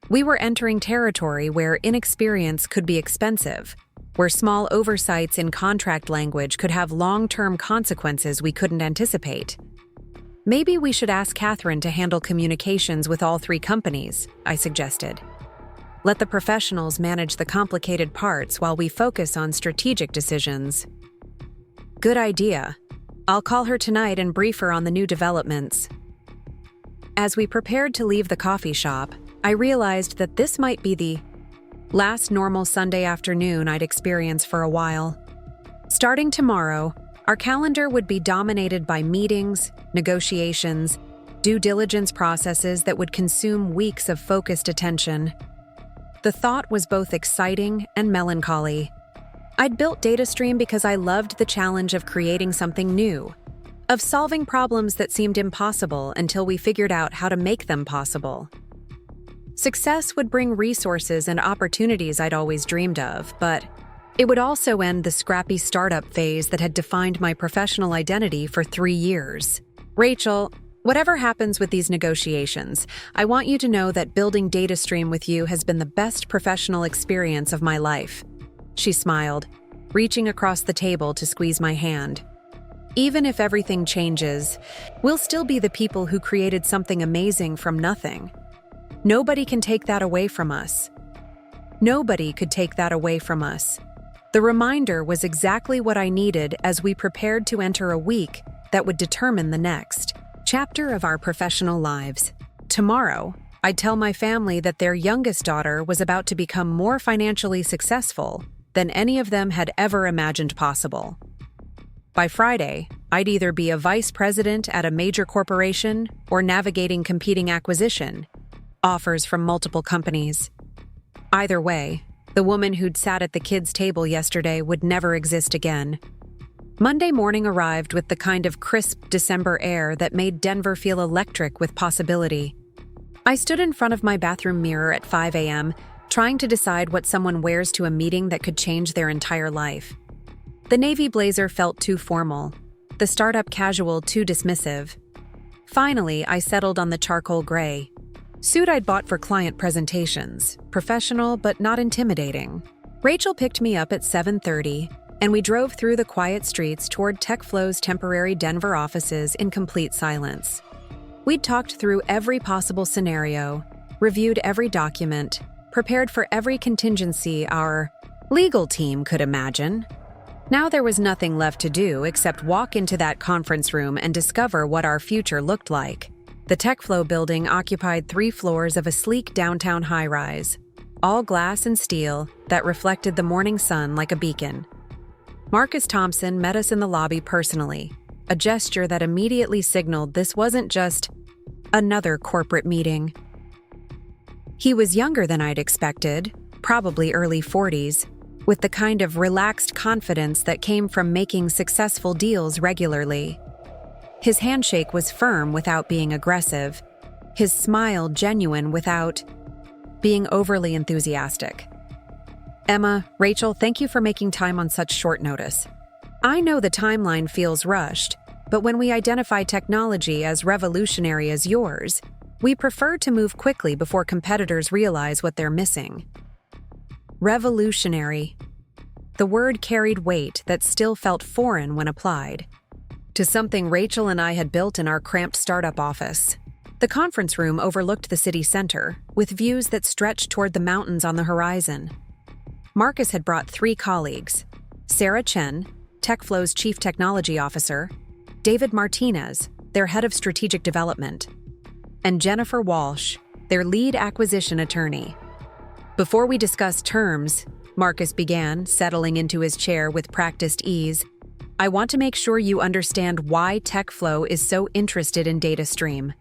We were entering territory where inexperience could be expensive, where small oversights in contract language could have long-term consequences we couldn't anticipate. Maybe we should ask Catherine to handle communications with all 3 companies, I suggested. Let the professionals manage the complicated parts while we focus on strategic decisions. Good idea. I'll call her tonight and brief her on the new developments. As we prepared to leave the coffee shop, I realized that this might be the last normal Sunday afternoon I'd experience for a while. Starting tomorrow, our calendar would be dominated by meetings, negotiations, due diligence processes that would consume weeks of focused attention. The thought was both exciting and melancholy. I'd built DataStream because I loved the challenge of creating something new, of solving problems that seemed impossible until we figured out how to make them possible. Success would bring resources and opportunities I'd always dreamed of, but it would also end the scrappy startup phase that had defined my professional identity for 3 years. Rachel, whatever happens with these negotiations, I want you to know that building DataStream with you has been the best professional experience of my life. She smiled, reaching across the table to squeeze my hand. Even if everything changes, we'll still be the people who created something amazing from nothing. Nobody can take that away from us. Nobody could take that away from us. The reminder was exactly what I needed as we prepared to enter a week that would determine the next chapter of our professional lives. Tomorrow, I'd tell my family that their youngest daughter was about to become more financially successful than any of them had ever imagined possible. By Friday, I'd either be a vice president at a major corporation or navigating competing acquisition offers from multiple companies. Either way, the woman who'd sat at the kids' table yesterday would never exist again. Monday morning arrived with the kind of crisp December air that made Denver feel electric with possibility. I stood in front of my bathroom mirror at 5 a.m., trying to decide what someone wears to a meeting that could change their entire life. The navy blazer felt too formal, the startup casual too dismissive. Finally, I settled on the charcoal gray suit I'd bought for client presentations, professional but not intimidating. Rachel picked me up at 7:30, and we drove through the quiet streets toward TechFlow's temporary Denver offices in complete silence. We'd talked through every possible scenario, reviewed every document, prepared for every contingency our legal team could imagine. Now there was nothing left to do except walk into that conference room and discover what our future looked like. The TechFlow building occupied 3 floors of a sleek downtown high-rise, all glass and steel that reflected the morning sun like a beacon. Marcus Thompson met us in the lobby personally, a gesture that immediately signaled this wasn't just another corporate meeting. He was younger than I'd expected, probably early 40s, with the kind of relaxed confidence that came from making successful deals regularly. His handshake was firm without being aggressive, his smile genuine without being overly enthusiastic. Emma, Rachel, thank you for making time on such short notice. I know the timeline feels rushed, but when we identify technology as revolutionary as yours, we prefer to move quickly before competitors realize what they're missing. Revolutionary. The word carried weight that still felt foreign when applied to something Rachel and I had built in our cramped startup office. The conference room overlooked the city center, with views that stretched toward the mountains on the horizon. Marcus had brought 3 colleagues: Sarah Chen, TechFlow's Chief Technology Officer, David Martinez, their Head of Strategic Development, and Jennifer Walsh, their lead acquisition attorney. Before we discussed terms, Marcus began, settling into his chair with practiced ease, I want to make sure you understand why TechFlow is so interested in DataStream.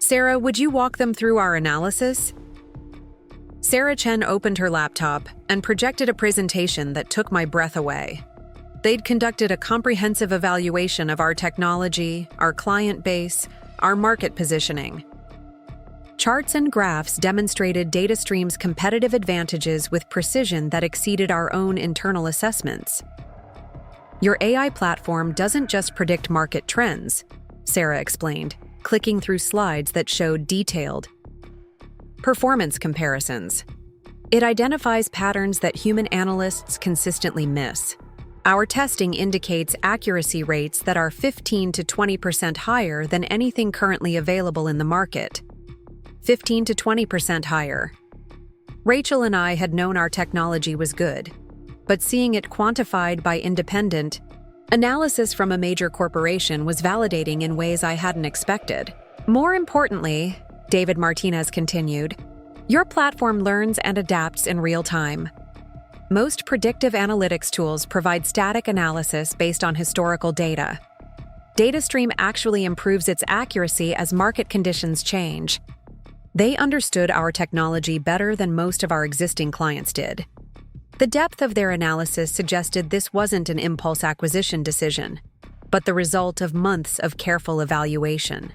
Sarah, would you walk them through our analysis? Sarah Chen opened her laptop and projected a presentation that took my breath away. They'd conducted a comprehensive evaluation of our technology, our client base, our market positioning. Charts and graphs demonstrated DataStream's competitive advantages with precision that exceeded our own internal assessments. Your AI platform doesn't just predict market trends, Sarah explained, clicking through slides that showed detailed performance comparisons. It identifies patterns that human analysts consistently miss. Our testing indicates accuracy rates that are 15 to 20% higher than anything currently available in the market. 15 to 20% higher. Rachel and I had known our technology was good, but seeing it quantified by independent analysis from a major corporation was validating in ways I hadn't expected. More importantly, David Martinez continued, your platform learns and adapts in real time. Most predictive analytics tools provide static analysis based on historical data. DataStream actually improves its accuracy as market conditions change. They understood our technology better than most of our existing clients did. The depth of their analysis suggested this wasn't an impulse acquisition decision, but the result of months of careful evaluation.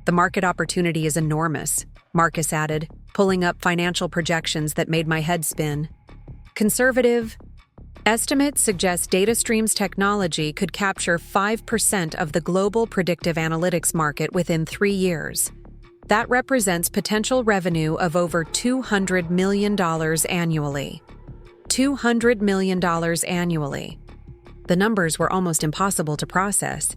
The market opportunity is enormous, Marcus added, pulling up financial projections that made my head spin. Conservative estimates suggest DataStream's technology could capture 5% of the global predictive analytics market within 3 years. That represents potential revenue of over $200 million annually. $200 million annually. The numbers were almost impossible to process.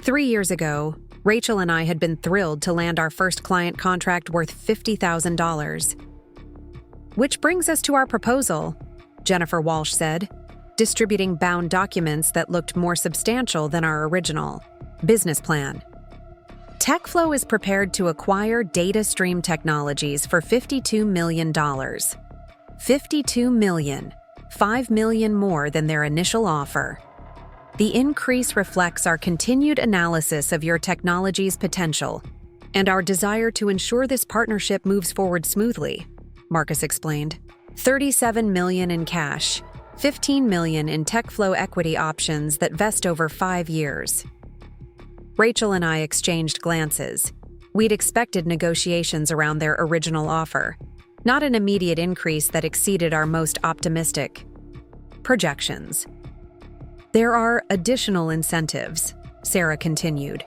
3 years ago, Rachel and I had been thrilled to land our first client contract worth $50,000. Which brings us to our proposal, Jennifer Walsh said, distributing bound documents that looked more substantial than our original business plan. TechFlow is prepared to acquire DataStream Technologies for $52 million. $52 million, $5 million more than their initial offer. The increase reflects our continued analysis of your technology's potential and our desire to ensure this partnership moves forward smoothly, Marcus explained. $37 million in cash, $15 million in TechFlow equity options that vest over 5 years. Rachel and I exchanged glances. We'd expected negotiations around their original offer, not an immediate increase that exceeded our most optimistic projections. There are additional incentives, Sarah continued.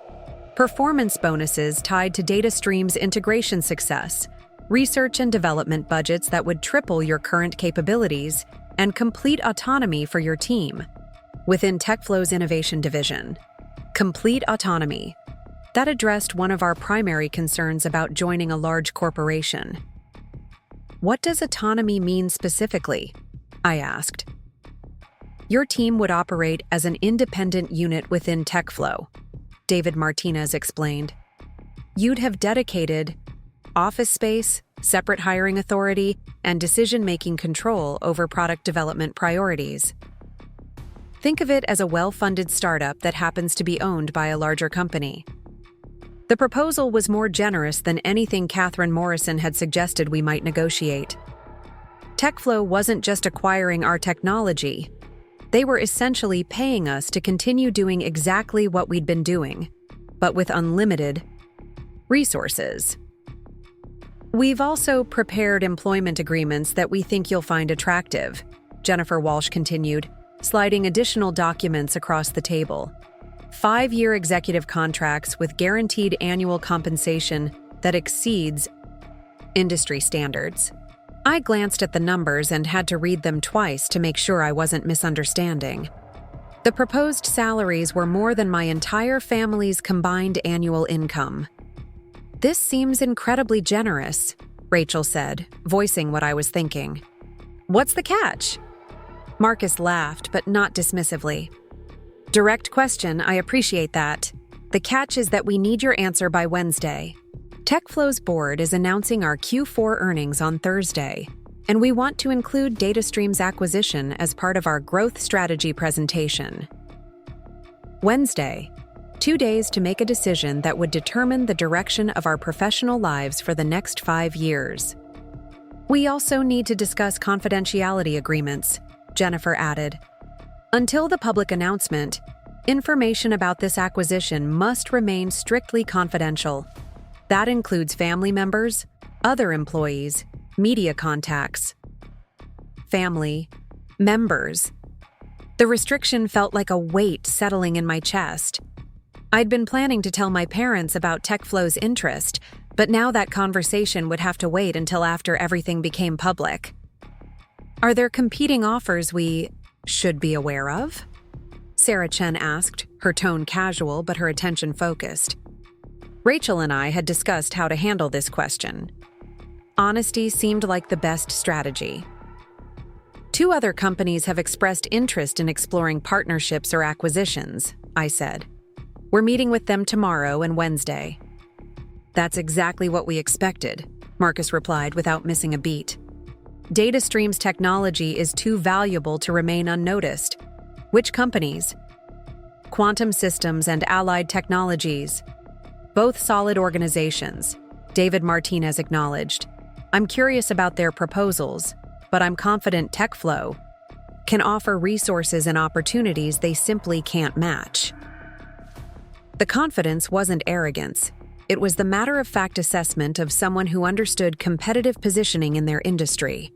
Performance bonuses tied to DataStream's integration success, research and development budgets that would triple your current capabilities, and complete autonomy for your team. Within TechFlow's innovation division, complete autonomy. That addressed one of our primary concerns about joining a large corporation. What does autonomy mean specifically? I asked. Your team would operate as an independent unit within TechFlow, David Martinez explained. You'd have dedicated office space, separate hiring authority, and decision-making control over product development priorities. Think of it as a well-funded startup that happens to be owned by a larger company. The proposal was more generous than anything Catherine Morrison had suggested we might negotiate. TechFlow wasn't just acquiring our technology. They were essentially paying us to continue doing exactly what we'd been doing, but with unlimited resources. We've also prepared employment agreements that we think you'll find attractive, Jennifer Walsh continued, sliding additional documents across the table. 5-year executive contracts with guaranteed annual compensation that exceeds industry standards. I glanced at the numbers and had to read them twice to make sure I wasn't misunderstanding. The proposed salaries were more than my entire family's combined annual income. This seems incredibly generous, Rachel said, voicing what I was thinking. What's the catch? Marcus laughed, but not dismissively. Direct question, I appreciate that. The catch is that we need your answer by Wednesday. TechFlow's board is announcing our Q4 earnings on Thursday, and we want to include DataStream's acquisition as part of our growth strategy presentation. Wednesday, 2 days to make a decision that would determine the direction of our professional lives for the next 5 years. We also need to discuss confidentiality agreements, Jennifer added. Until the public announcement, information about this acquisition must remain strictly confidential. That includes family members, other employees, media contacts, family, members. The restriction felt like a weight settling in my chest. I'd been planning to tell my parents about TechFlow's interest, but now that conversation would have to wait until after everything became public. Are there competing offers we should be aware of? Sarah Chen asked, her tone casual but her attention focused. Rachel and I had discussed how to handle this question. Honesty seemed like the best strategy. 2 other companies have expressed interest in exploring partnerships or acquisitions, I said. We're meeting with them tomorrow and Wednesday. That's exactly what we expected, Marcus replied without missing a beat. DataStream's technology is too valuable to remain unnoticed. Which companies? Quantum Systems and Allied Technologies. Both solid organizations, David Martinez acknowledged. I'm curious about their proposals, but I'm confident TechFlow can offer resources and opportunities they simply can't match. The confidence wasn't arrogance. It was the matter-of-fact assessment of someone who understood competitive positioning in their industry.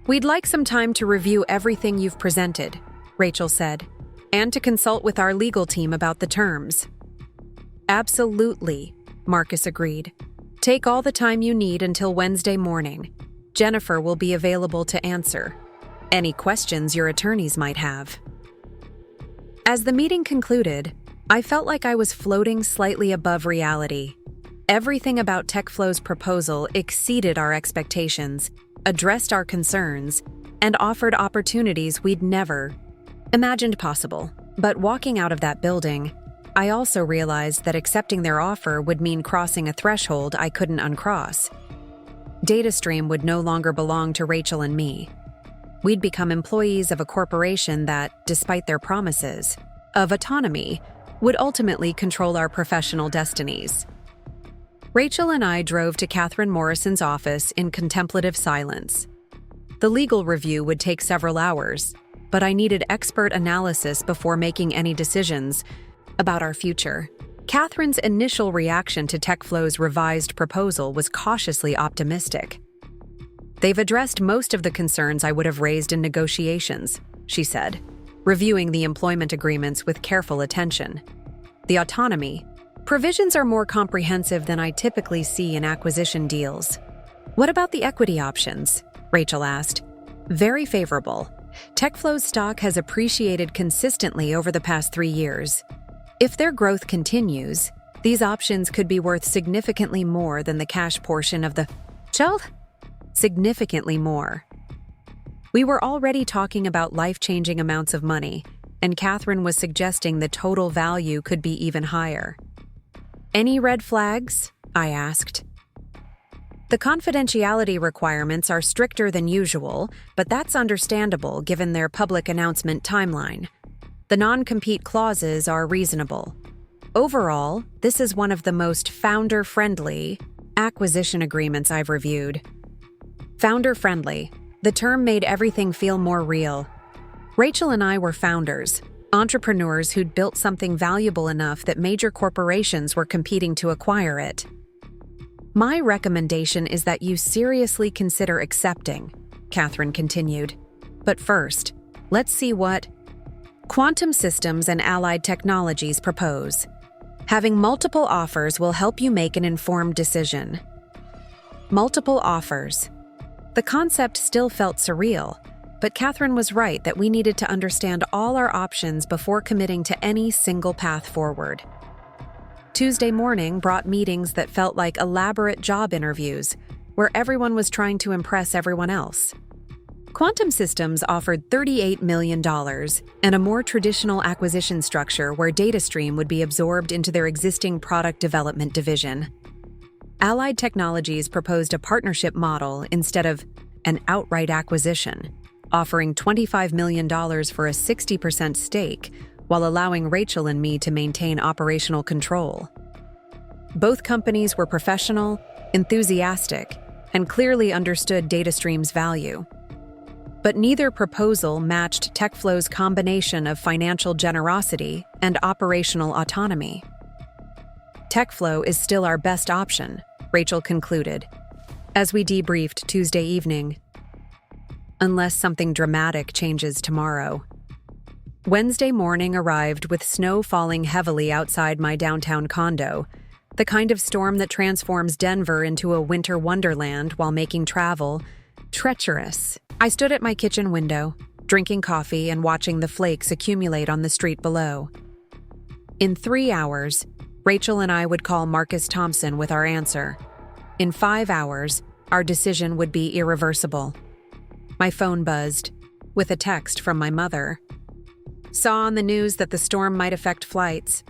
We'd like some time to review everything you've presented, Rachel said, and to consult with our legal team about the terms. Absolutely, Marcus agreed. Take all the time you need until Wednesday morning. Jennifer will be available to answer any questions your attorneys might have. As the meeting concluded, I felt like I was floating slightly above reality. Everything about TechFlow's proposal exceeded our expectations, addressed our concerns, and offered opportunities we'd never imagined possible. But walking out of that building, I also realized that accepting their offer would mean crossing a threshold I couldn't uncross. DataStream would no longer belong to Rachel and me. We'd become employees of a corporation that, despite their promises, of autonomy would ultimately control our professional destinies. Rachel and I drove to Catherine Morrison's office in contemplative silence. The legal review would take several hours, but I needed expert analysis before making any decisions about our future. Catherine's initial reaction to TechFlow's revised proposal was cautiously optimistic. "They've addressed most of the concerns I would have raised in negotiations," she said, reviewing the employment agreements with careful attention. "The autonomy provisions are more comprehensive than I typically see in acquisition deals." "What about the equity options?" Rachel asked. "Very favorable. TechFlow's stock has appreciated consistently over the past 3 years. If their growth continues, these options could be worth significantly more than the cash portion of the child? Significantly more." We were already talking about life-changing amounts of money, and Catherine was suggesting the total value could be even higher. "Any red flags?" I asked. "The confidentiality requirements are stricter than usual, but that's understandable given their public announcement timeline. The non-compete clauses are reasonable. Overall, this is one of the most founder-friendly acquisition agreements I've reviewed." Founder-friendly. The term made everything feel more real. Rachel and I were founders, entrepreneurs who'd built something valuable enough that major corporations were competing to acquire it. "My recommendation is that you seriously consider accepting," Catherine continued. "But first, let's see what Quantum Systems and Allied Technologies propose. Having multiple offers will help you make an informed decision." Multiple offers. The concept still felt surreal, but Catherine was right that we needed to understand all our options before committing to any single path forward. Tuesday morning brought meetings that felt like elaborate job interviews, where everyone was trying to impress everyone else. Quantum Systems offered $38 million and a more traditional acquisition structure where DataStream would be absorbed into their existing product development division. Allied Technologies proposed a partnership model instead of an outright acquisition, offering $25 million for a 60% stake while allowing Rachel and me to maintain operational control. Both companies were professional, enthusiastic, and clearly understood DataStream's value. But neither proposal matched TechFlow's combination of financial generosity and operational autonomy. TechFlow is still our best option, Rachel concluded, as we debriefed Tuesday evening. Unless something dramatic changes tomorrow. Wednesday morning arrived with snow falling heavily outside my downtown condo, the kind of storm that transforms Denver into a winter wonderland while making travel treacherous. I stood at my kitchen window, drinking coffee and watching the flakes accumulate on the street below. In 3 hours, Rachel and I would call Marcus Thompson with our answer. In 5 hours, our decision would be irreversible. My phone buzzed, with a text from my mother. "Saw on the news that the storm might affect flights.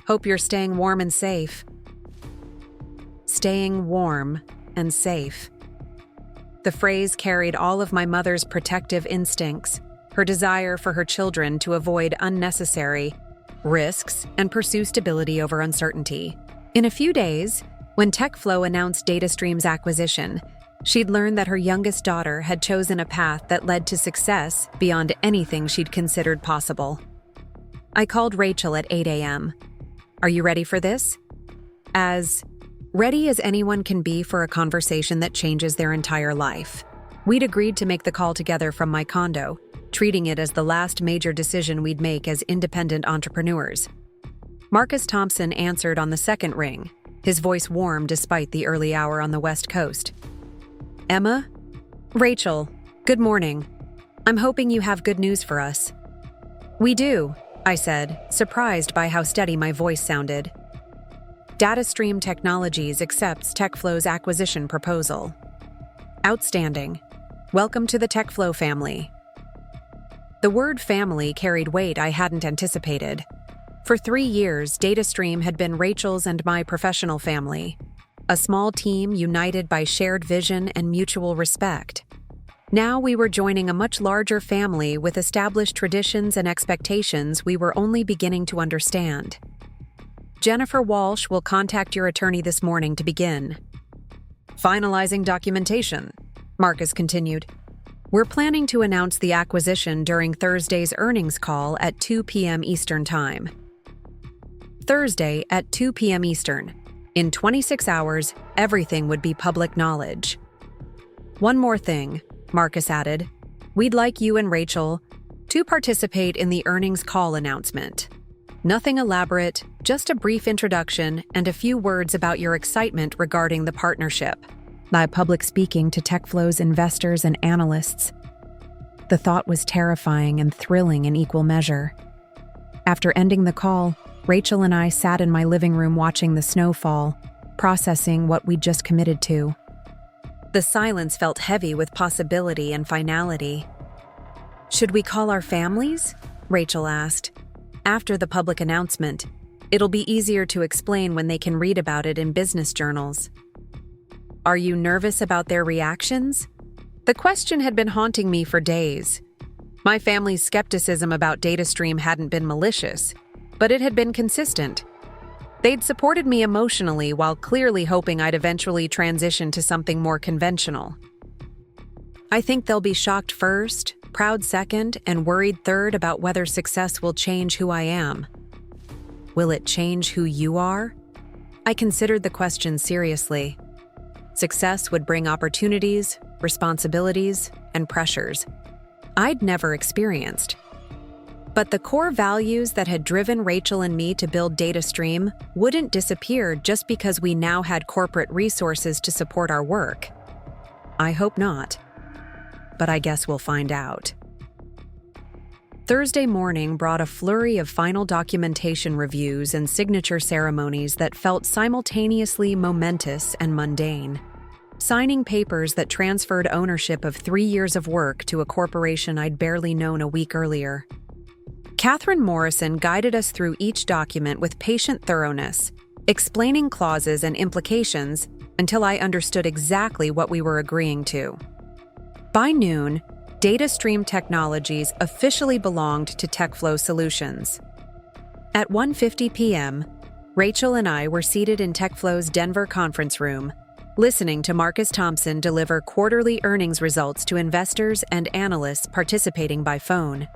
Hope you're staying warm and safe." Staying warm and safe. The phrase carried all of my mother's protective instincts, her desire for her children to avoid unnecessary risks and pursue stability over uncertainty. In a few days, when TechFlow announced DataStream's acquisition, she'd learned that her youngest daughter had chosen a path that led to success beyond anything she'd considered possible. I called Rachel at 8 a.m. "Are you ready for this?" As ready as anyone can be for a conversation that changes their entire life. We'd agreed to make the call together from my condo, treating it as the last major decision we'd make as independent entrepreneurs. Marcus Thompson answered on the second ring, his voice warm despite the early hour on the West Coast. "Emma? Rachel, good morning. I'm hoping you have good news for us." "We do," I said, surprised by how steady my voice sounded. DataStream Technologies accepts TechFlow's acquisition proposal. Outstanding. Welcome to the TechFlow family. The word family carried weight I hadn't anticipated. For 3 years, DataStream had been Rachel's and my professional family, a small team united by shared vision and mutual respect. Now we were joining a much larger family with established traditions and expectations we were only beginning to understand. Jennifer Walsh will contact your attorney this morning to begin. Finalizing documentation, Marcus continued. We're planning to announce the acquisition during Thursday's earnings call at 2 p.m. Eastern Time. Thursday at 2 p.m. Eastern. In 26 hours, everything would be public knowledge. One more thing, Marcus added. We'd like you and Rachel to participate in the earnings call announcement. Nothing elaborate, just a brief introduction and a few words about your excitement regarding the partnership. By public speaking to TechFlow's investors and analysts. The thought was terrifying and thrilling in equal measure. After ending the call, Rachel and I sat in my living room watching the snow fall, processing what we'd just committed to. The silence felt heavy with possibility and finality. Should we call our families? Rachel asked. After the public announcement, it'll be easier to explain when they can read about it in business journals. Are you nervous about their reactions? The question had been haunting me for days. My family's skepticism about DataStream hadn't been malicious, but it had been consistent. They'd supported me emotionally while clearly hoping I'd eventually transition to something more conventional. I think they'll be shocked first, proud second, and worried third about whether success will change who I am. Will it change who you are? I considered the question seriously. Success would bring opportunities, responsibilities, and pressures I'd never experienced. But the core values that had driven Rachel and me to build DataStream wouldn't disappear just because we now had corporate resources to support our work. I hope not. But I guess we'll find out. Thursday morning brought a flurry of final documentation reviews and signature ceremonies that felt simultaneously momentous and mundane. Signing papers that transferred ownership of 3 years of work to a corporation I'd barely known a week earlier. Catherine Morrison guided us through each document with patient thoroughness, explaining clauses and implications until I understood exactly what we were agreeing to. By noon, DataStream Technologies officially belonged to TechFlow Solutions. At 1:50 p.m., Rachel and I were seated in TechFlow's Denver conference room, listening to Marcus Thompson deliver quarterly earnings results to investors and analysts participating by phone.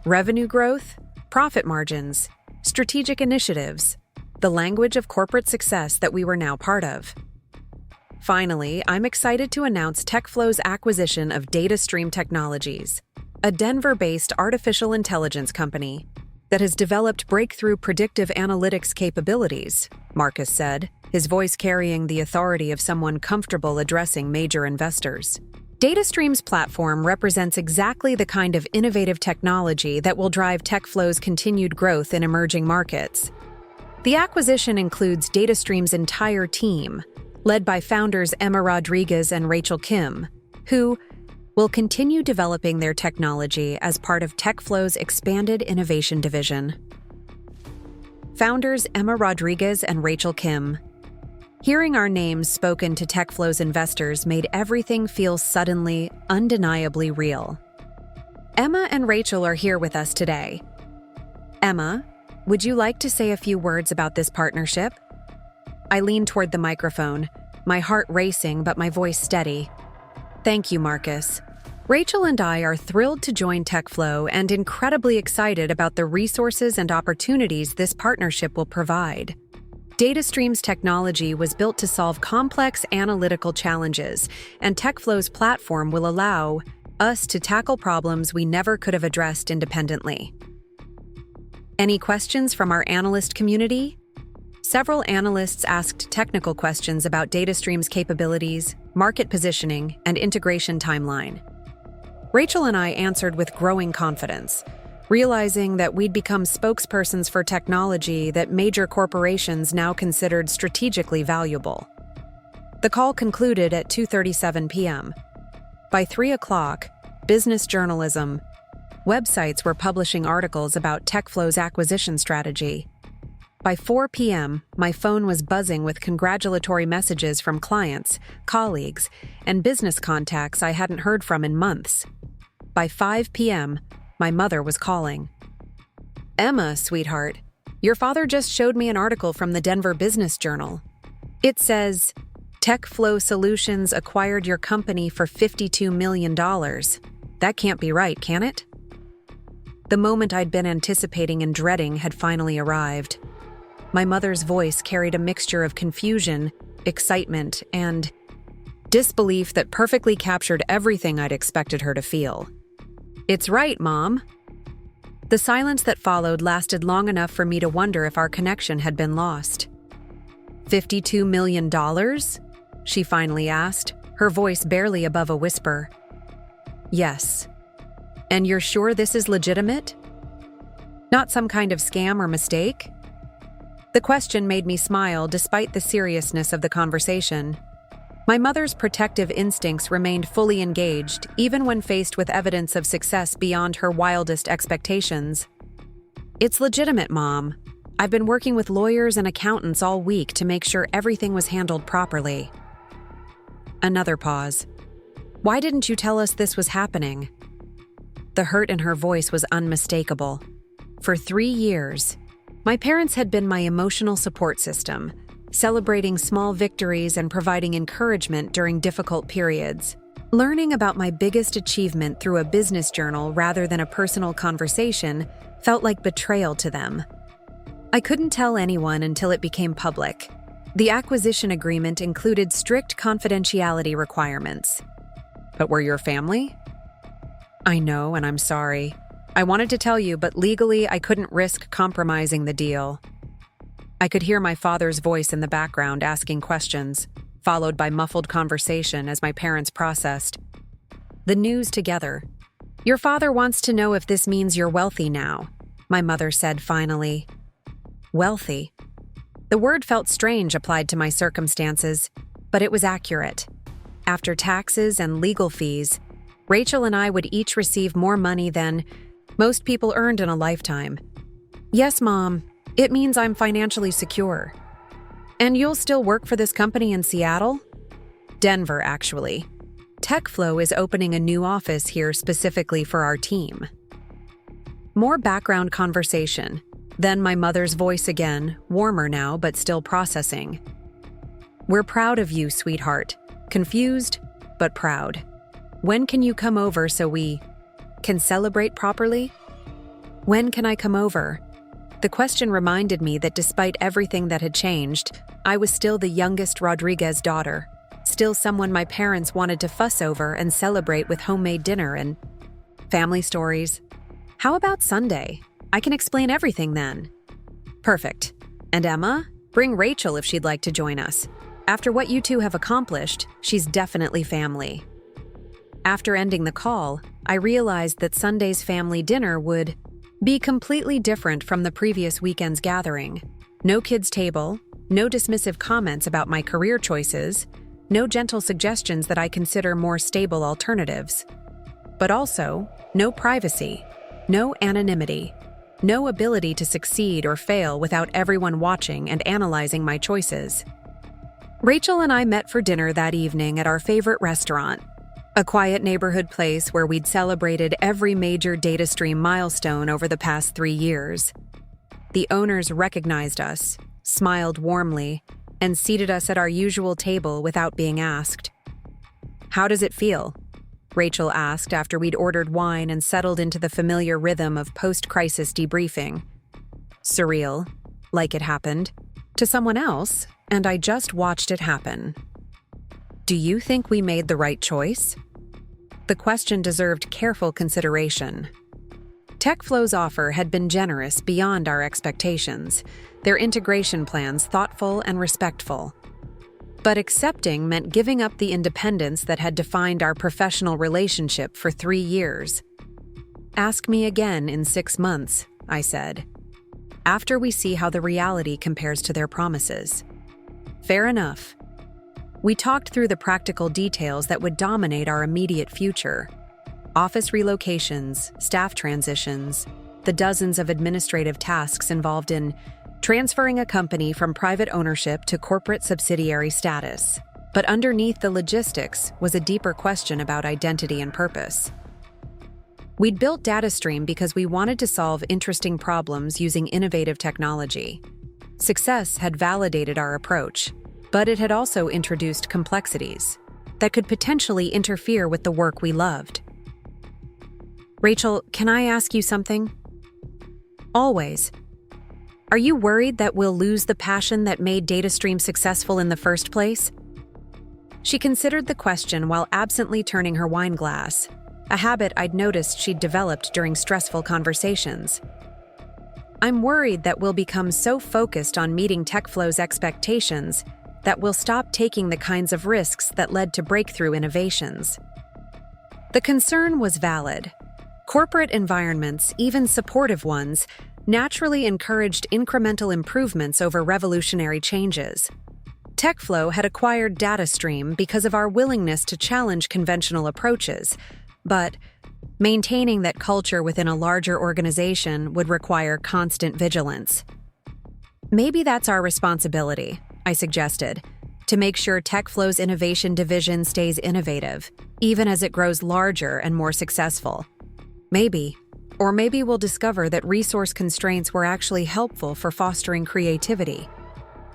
Revenue growth, profit margins, strategic initiatives, the language of corporate success that we were now part of. Finally, I'm excited to announce TechFlow's acquisition of DataStream Technologies, a Denver-based artificial intelligence company that has developed breakthrough predictive analytics capabilities, Marcus said, his voice carrying the authority of someone comfortable addressing major investors. DataStream's platform represents exactly the kind of innovative technology that will drive TechFlow's continued growth in emerging markets. The acquisition includes DataStream's entire team, led by founders Emma Rodriguez and Rachel Kim, who will continue developing their technology as part of TechFlow's expanded innovation division. Founders Emma Rodriguez and Rachel Kim. Hearing our names spoken to TechFlow's investors made everything feel suddenly, undeniably real. Emma and Rachel are here with us today. Emma, would you like to say a few words about this partnership? I leaned toward the microphone, my heart racing but my voice steady. Thank you, Marcus. Rachel and I are thrilled to join TechFlow and incredibly excited about the resources and opportunities this partnership will provide. DataStream's technology was built to solve complex analytical challenges, and TechFlow's platform will allow us to tackle problems we never could have addressed independently. Any questions from our analyst community? Several analysts asked technical questions about DataStream's capabilities, market positioning, and integration timeline. Rachel and I answered with growing confidence, realizing that we'd become spokespersons for technology that major corporations now considered strategically valuable. The call concluded at 2:37 p.m. By 3 o'clock, business journalism, websites were publishing articles about TechFlow's acquisition strategy. By 4 p.m., my phone was buzzing with congratulatory messages from clients, colleagues, and business contacts I hadn't heard from in months. By 5 p.m., my mother was calling. "Emma, sweetheart, your father just showed me an article from the Denver Business Journal. It says, TechFlow Solutions acquired your company for $52 million. That can't be right, can it?" The moment I'd been anticipating and dreading had finally arrived. My mother's voice carried a mixture of confusion, excitement, and disbelief that perfectly captured everything I'd expected her to feel. "It's right, Mom." The silence that followed lasted long enough for me to wonder if our connection had been lost. $52 million? She finally asked, her voice barely above a whisper. "Yes. And you're sure this is legitimate? Not some kind of scam or mistake?" The question made me smile despite the seriousness of the conversation. My mother's protective instincts remained fully engaged, even when faced with evidence of success beyond her wildest expectations. "It's legitimate, Mom. I've been working with lawyers and accountants all week to make sure everything was handled properly." Another pause. "Why didn't you tell us this was happening?" The hurt in her voice was unmistakable. For 3 years, my parents had been my emotional support system, celebrating small victories and providing encouragement during difficult periods. Learning about my biggest achievement through a business journal rather than a personal conversation felt like betrayal to them. I couldn't tell anyone until it became public. The acquisition agreement included strict confidentiality requirements. "But we're your family?" "I know, and I'm sorry. I wanted to tell you, but legally I couldn't risk compromising the deal." I could hear my father's voice in the background asking questions, followed by muffled conversation as my parents processed the news together. "Your father wants to know if this means you're wealthy now," my mother said finally. Wealthy. The word felt strange applied to my circumstances, but it was accurate. After taxes and legal fees, Rachel and I would each receive more money than most people earned in a lifetime. "Yes, Mom. It means I'm financially secure." "And you'll still work for this company in Seattle?" "Denver, actually. TechFlow is opening a new office here specifically for our team." More background conversation. Then my mother's voice again, warmer now but still processing. "We're proud of you, sweetheart. Confused, but proud. When can you come over so we can celebrate properly?" "When can I come over?" The question reminded me that despite everything that had changed, I was still the youngest Rodriguez daughter, still someone my parents wanted to fuss over and celebrate with homemade dinner and family stories. "How about Sunday? I can explain everything then." "Perfect. And Emma, bring Rachel if she'd like to join us. After what you two have accomplished, she's definitely family." After ending the call, I realized that Sunday's family dinner would be completely different from the previous weekend's gathering. No kids' table, no dismissive comments about my career choices, no gentle suggestions that I consider more stable alternatives. But also, no privacy, no anonymity, no ability to succeed or fail without everyone watching and analyzing my choices. Rachel and I met for dinner that evening at our favorite restaurant, a quiet neighborhood place where we'd celebrated every major data stream milestone over the past 3 years. The owners recognized us, smiled warmly, and seated us at our usual table without being asked. "How does it feel?" Rachel asked after we'd ordered wine and settled into the familiar rhythm of post-crisis debriefing. "Surreal, like it happened to someone else, and I just watched it happen." "Do you think we made the right choice?" The question deserved careful consideration. TechFlow's offer had been generous beyond our expectations, their integration plans thoughtful and respectful. But accepting meant giving up the independence that had defined our professional relationship for 3 years. "Ask me again in 6 months," I said, "after we see how the reality compares to their promises." Fair enough. We talked through the practical details that would dominate our immediate future. Office relocations, staff transitions, the dozens of administrative tasks involved in transferring a company from private ownership to corporate subsidiary status. But underneath the logistics was a deeper question about identity and purpose. We'd built DataStream because we wanted to solve interesting problems using innovative technology. Success had validated our approach, but it had also introduced complexities that could potentially interfere with the work we loved. Rachel, can I ask you something? Always. Are you worried that we'll lose the passion that made DataStream successful in the first place? She considered the question while absently turning her wine glass, a habit I'd noticed she'd developed during stressful conversations. I'm worried that we'll become so focused on meeting TechFlow's expectations that we'll stop taking the kinds of risks that led to breakthrough innovations. The concern was valid. Corporate environments, even supportive ones, naturally encouraged incremental improvements over revolutionary changes. TechFlow had acquired DataStream because of our willingness to challenge conventional approaches, but maintaining that culture within a larger organization would require constant vigilance. Maybe that's our responsibility, I suggested, to make sure TechFlow's innovation division stays innovative, even as it grows larger and more successful. Maybe we'll discover that resource constraints were actually helpful for fostering creativity.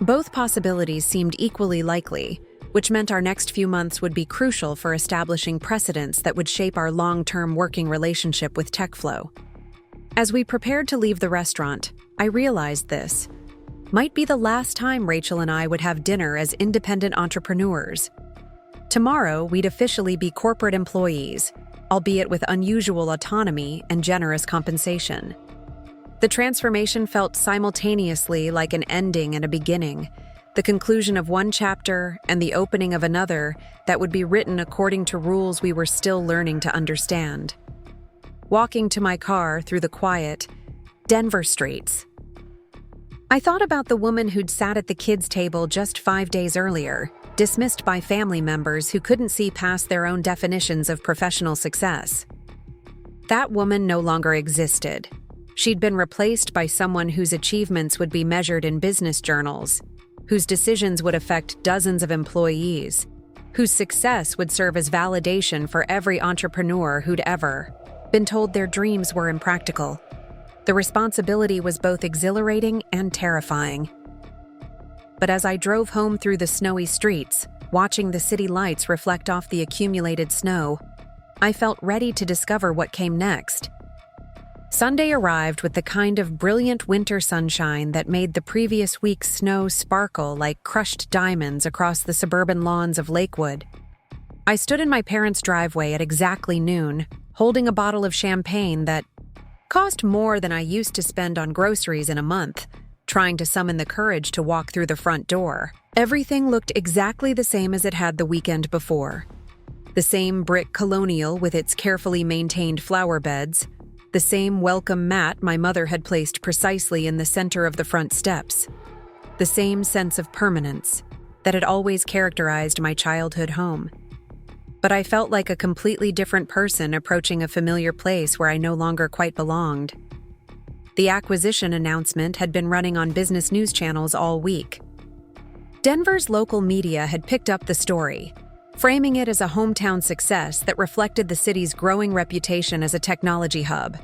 Both possibilities seemed equally likely, which meant our next few months would be crucial for establishing precedents that would shape our long-term working relationship with TechFlow. As we prepared to leave the restaurant, I realized this might be the last time Rachel and I would have dinner as independent entrepreneurs. Tomorrow, we'd officially be corporate employees, albeit with unusual autonomy and generous compensation. The transformation felt simultaneously like an ending and a beginning, the conclusion of one chapter and the opening of another that would be written according to rules we were still learning to understand. Walking to my car through the quiet, Denver streets, I thought about the woman who'd sat at the kids' table just 5 days earlier, dismissed by family members who couldn't see past their own definitions of professional success. That woman no longer existed. She'd been replaced by someone whose achievements would be measured in business journals, whose decisions would affect dozens of employees, whose success would serve as validation for every entrepreneur who'd ever been told their dreams were impractical. The responsibility was both exhilarating and terrifying. But as I drove home through the snowy streets, watching the city lights reflect off the accumulated snow, I felt ready to discover what came next. Sunday arrived with the kind of brilliant winter sunshine that made the previous week's snow sparkle like crushed diamonds across the suburban lawns of Lakewood. I stood in my parents' driveway at exactly noon, holding a bottle of champagne that cost more than I used to spend on groceries in a month, trying to summon the courage to walk through the front door. Everything looked exactly the same as it had the weekend before. The same brick colonial with its carefully maintained flower beds, the same welcome mat my mother had placed precisely in the center of the front steps, the same sense of permanence that had always characterized my childhood home. But I felt like a completely different person approaching a familiar place where I no longer quite belonged. The acquisition announcement had been running on business news channels all week. Denver's local media had picked up the story, framing it as a hometown success that reflected the city's growing reputation as a technology hub.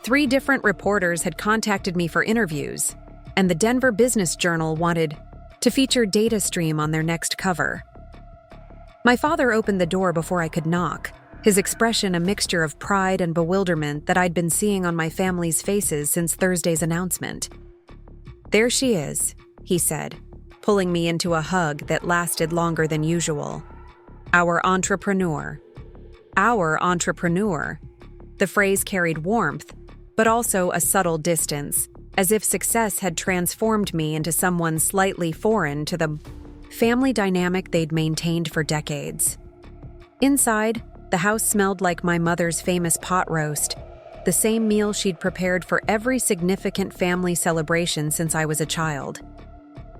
3 different reporters had contacted me for interviews, and the Denver Business Journal wanted to feature DataStream on their next cover. My father opened the door before I could knock, his expression a mixture of pride and bewilderment that I'd been seeing on my family's faces since Thursday's announcement. "There she is," he said, pulling me into a hug that lasted longer than usual. Our entrepreneur. Our entrepreneur. The phrase carried warmth, but also a subtle distance, as if success had transformed me into someone slightly foreign to the family dynamic they'd maintained for decades. Inside, the house smelled like my mother's famous pot roast, the same meal she'd prepared for every significant family celebration since I was a child.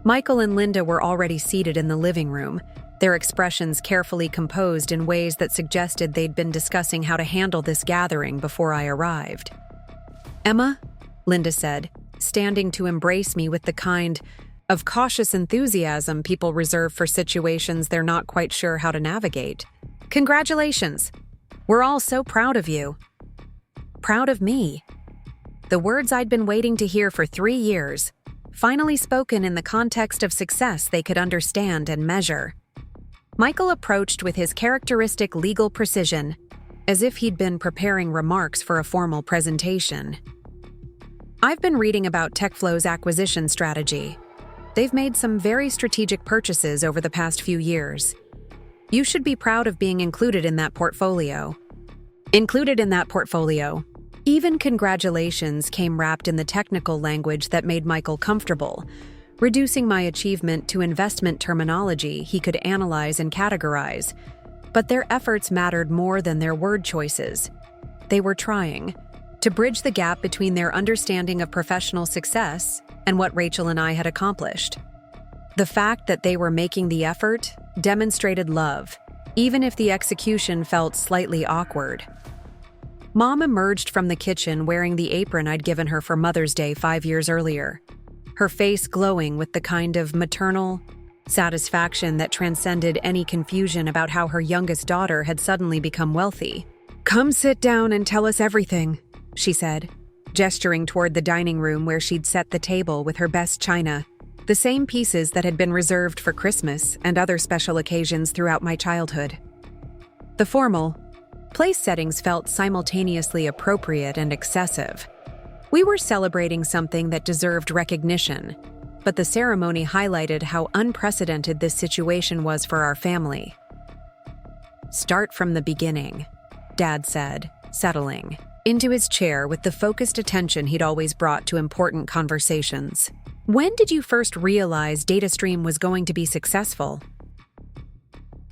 Michael and Linda were already seated in the living room, their expressions carefully composed in ways that suggested they'd been discussing how to handle this gathering before I arrived. "Emma," Linda said, standing to embrace me with the kind of cautious enthusiasm people reserve for situations they're not quite sure how to navigate. "Congratulations! We're all so proud of you." Proud of me. The words I'd been waiting to hear for 3 years, finally spoken in the context of success they could understand and measure. Michael approached with his characteristic legal precision, as if he'd been preparing remarks for a formal presentation. "I've been reading about TechFlow's acquisition strategy. They've made some very strategic purchases over the past few years. You should be proud of being included in that portfolio." Included in that portfolio. Even congratulations came wrapped in the technical language that made Michael comfortable, reducing my achievement to investment terminology he could analyze and categorize. But their efforts mattered more than their word choices. They were trying to bridge the gap between their understanding of professional success and what Rachel and I had accomplished. The fact that they were making the effort demonstrated love, even if the execution felt slightly awkward. Mom emerged from the kitchen wearing the apron I'd given her for Mother's Day 5 years earlier, her face glowing with the kind of maternal satisfaction that transcended any confusion about how her youngest daughter had suddenly become wealthy. "Come sit down and tell us everything," she said, gesturing toward the dining room where she'd set the table with her best china, the same pieces that had been reserved for Christmas and other special occasions throughout my childhood. The formal place settings felt simultaneously appropriate and excessive. We were celebrating something that deserved recognition, but the ceremony highlighted how unprecedented this situation was for our family. "Start from the beginning," Dad said, settling into his chair with the focused attention he'd always brought to important conversations. "When did you first realize DataStream was going to be successful?"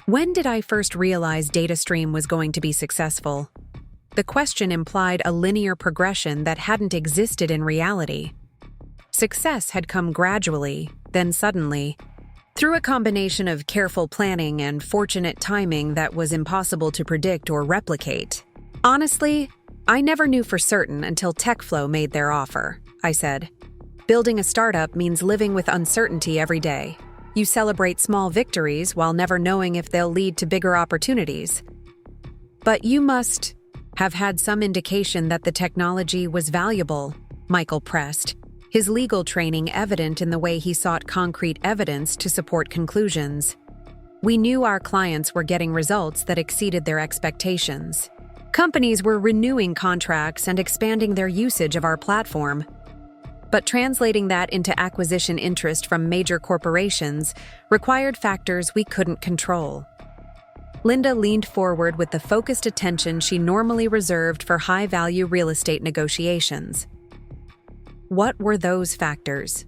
When did I first realize DataStream was going to be successful? The question implied a linear progression that hadn't existed in reality. Success had come gradually, then suddenly, through a combination of careful planning and fortunate timing that was impossible to predict or replicate. "Honestly, I never knew for certain until TechFlow made their offer," I said. "Building a startup means living with uncertainty every day. You celebrate small victories while never knowing if they'll lead to bigger opportunities. But you must have had some indication that the technology was valuable," Michael pressed, his legal training evident in the way he sought concrete evidence to support conclusions. "We knew our clients were getting results that exceeded their expectations. Companies were renewing contracts and expanding their usage of our platform. But translating that into acquisition interest from major corporations required factors we couldn't control." Linda leaned forward with the focused attention she normally reserved for high-value real estate negotiations. "What were those factors?"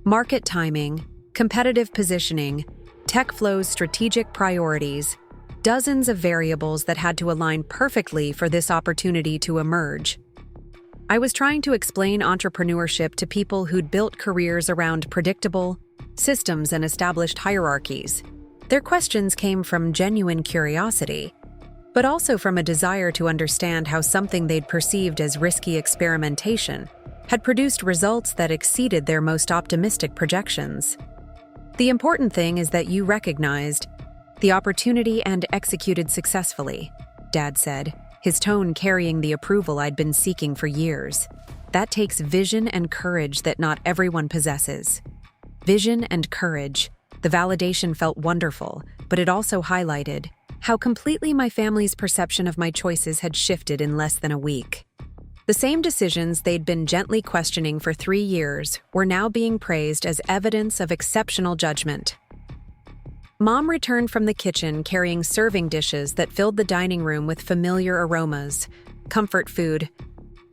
"Market timing, competitive positioning, TechFlow's strategic priorities, dozens of variables that had to align perfectly for this opportunity to emerge." I was trying to explain entrepreneurship to people who'd built careers around predictable systems and established hierarchies. Their questions came from genuine curiosity, but also from a desire to understand how something they'd perceived as risky experimentation had produced results that exceeded their most optimistic projections. "The important thing is that you recognized the opportunity and executed successfully," Dad said, his tone carrying the approval I'd been seeking for years. "That takes vision and courage that not everyone possesses." Vision and courage. The validation felt wonderful, but it also highlighted how completely my family's perception of my choices had shifted in less than a week. The same decisions they'd been gently questioning for 3 years were now being praised as evidence of exceptional judgment. Mom returned from the kitchen carrying serving dishes that filled the dining room with familiar aromas, comfort food,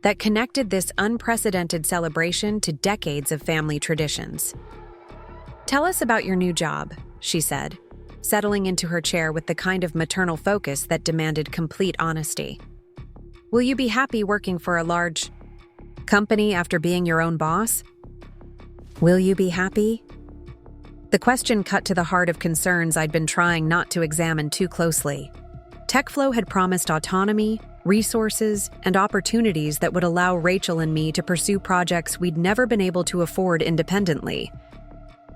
that connected this unprecedented celebration to decades of family traditions. "Tell us about your new job," she said, settling into her chair with the kind of maternal focus that demanded complete honesty. "Will you be happy working for a large company after being your own boss?" "Will you be happy?" The question cut to the heart of concerns I'd been trying not to examine too closely. TechFlow had promised autonomy, resources, and opportunities that would allow Rachel and me to pursue projects we'd never been able to afford independently.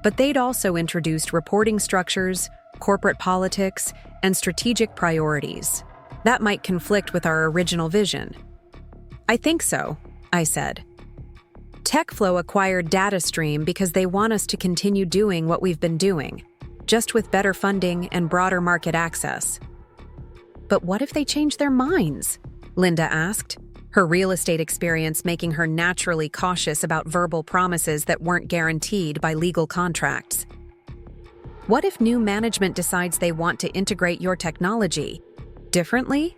But they'd also introduced reporting structures, corporate politics, and strategic priorities that might conflict with our original vision. I think so, I said. TechFlow acquired DataStream because they want us to continue doing what we've been doing, just with better funding and broader market access. But what if they change their minds? Linda asked, her real estate experience making her naturally cautious about verbal promises that weren't guaranteed by legal contracts. What if new management decides they want to integrate your technology differently?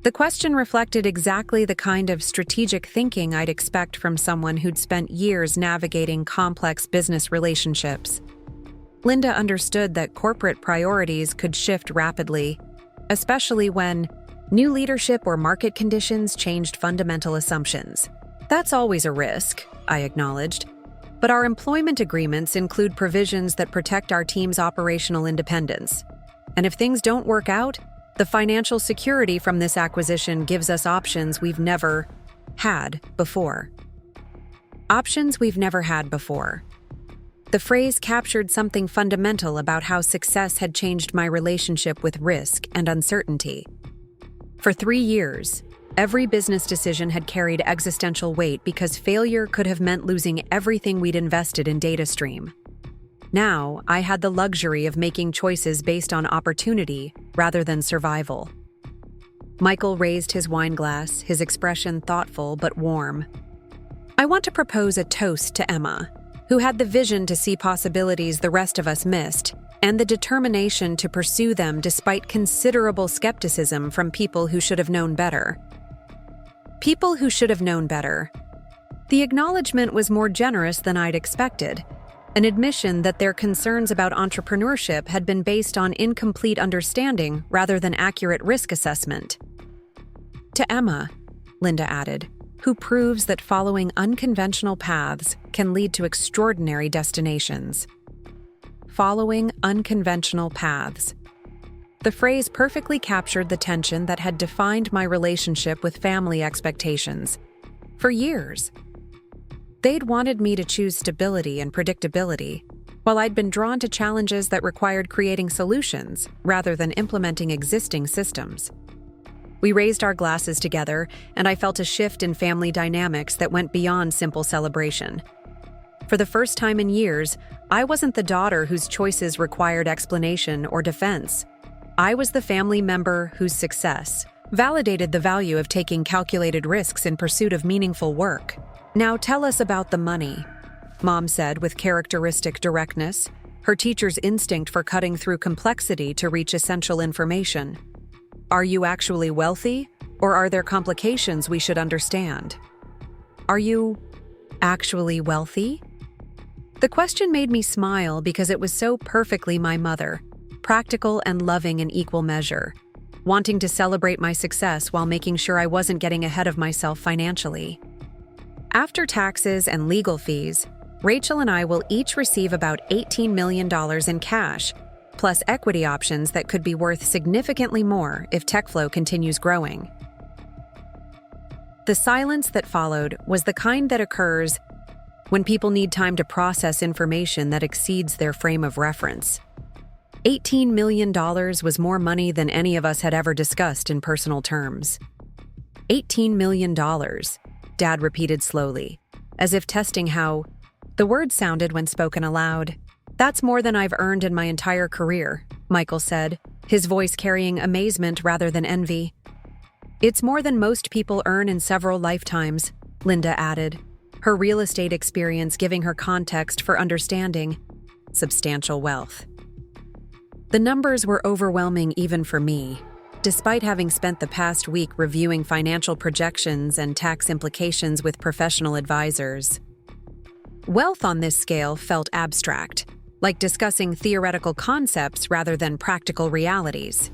The question reflected exactly the kind of strategic thinking I'd expect from someone who'd spent years navigating complex business relationships. Linda understood that corporate priorities could shift rapidly, especially when new leadership or market conditions changed fundamental assumptions. That's always a risk, I acknowledged, but our employment agreements include provisions that protect our team's operational independence. And if things don't work out, the financial security from this acquisition gives us options we've never had before. Options we've never had before. The phrase captured something fundamental about how success had changed my relationship with risk and uncertainty. For 3 years, every business decision had carried existential weight because failure could have meant losing everything we'd invested in DataStream. Now, I had the luxury of making choices based on opportunity rather than survival. Michael raised his wine glass, his expression thoughtful but warm. I want to propose a toast to Emma, who had the vision to see possibilities the rest of us missed, and the determination to pursue them despite considerable skepticism from people who should have known better. People who should have known better. The acknowledgement was more generous than I'd expected, an admission that their concerns about entrepreneurship had been based on incomplete understanding rather than accurate risk assessment. To Emma, Linda added, who proves that following unconventional paths can lead to extraordinary destinations. Following unconventional paths. The phrase perfectly captured the tension that had defined my relationship with family expectations. For years, they'd wanted me to choose stability and predictability, while I'd been drawn to challenges that required creating solutions rather than implementing existing systems. We raised our glasses together, and I felt a shift in family dynamics that went beyond simple celebration. For the first time in years, I wasn't the daughter whose choices required explanation or defense. I was the family member whose success validated the value of taking calculated risks in pursuit of meaningful work. Now tell us about the money, Mom said with characteristic directness, her teacher's instinct for cutting through complexity to reach essential information. Are you actually wealthy, or are there complications we should understand? Are you actually wealthy? The question made me smile because it was so perfectly my mother, practical and loving in equal measure, wanting to celebrate my success while making sure I wasn't getting ahead of myself financially. After taxes and legal fees, Rachel and I will each receive about $18 million in cash, plus equity options that could be worth significantly more if TechFlow continues growing. The silence that followed was the kind that occurs when people need time to process information that exceeds their frame of reference. $18 million was more money than any of us had ever discussed in personal terms. $18 million. Dad repeated slowly, as if testing how the words sounded when spoken aloud. That's more than I've earned in my entire career, Michael said, his voice carrying amazement rather than envy. It's more than most people earn in several lifetimes, Linda added, her real estate experience giving her context for understanding substantial wealth. The numbers were overwhelming even for me. Despite having spent the past week reviewing financial projections and tax implications with professional advisors. Wealth on this scale felt abstract, like discussing theoretical concepts rather than practical realities.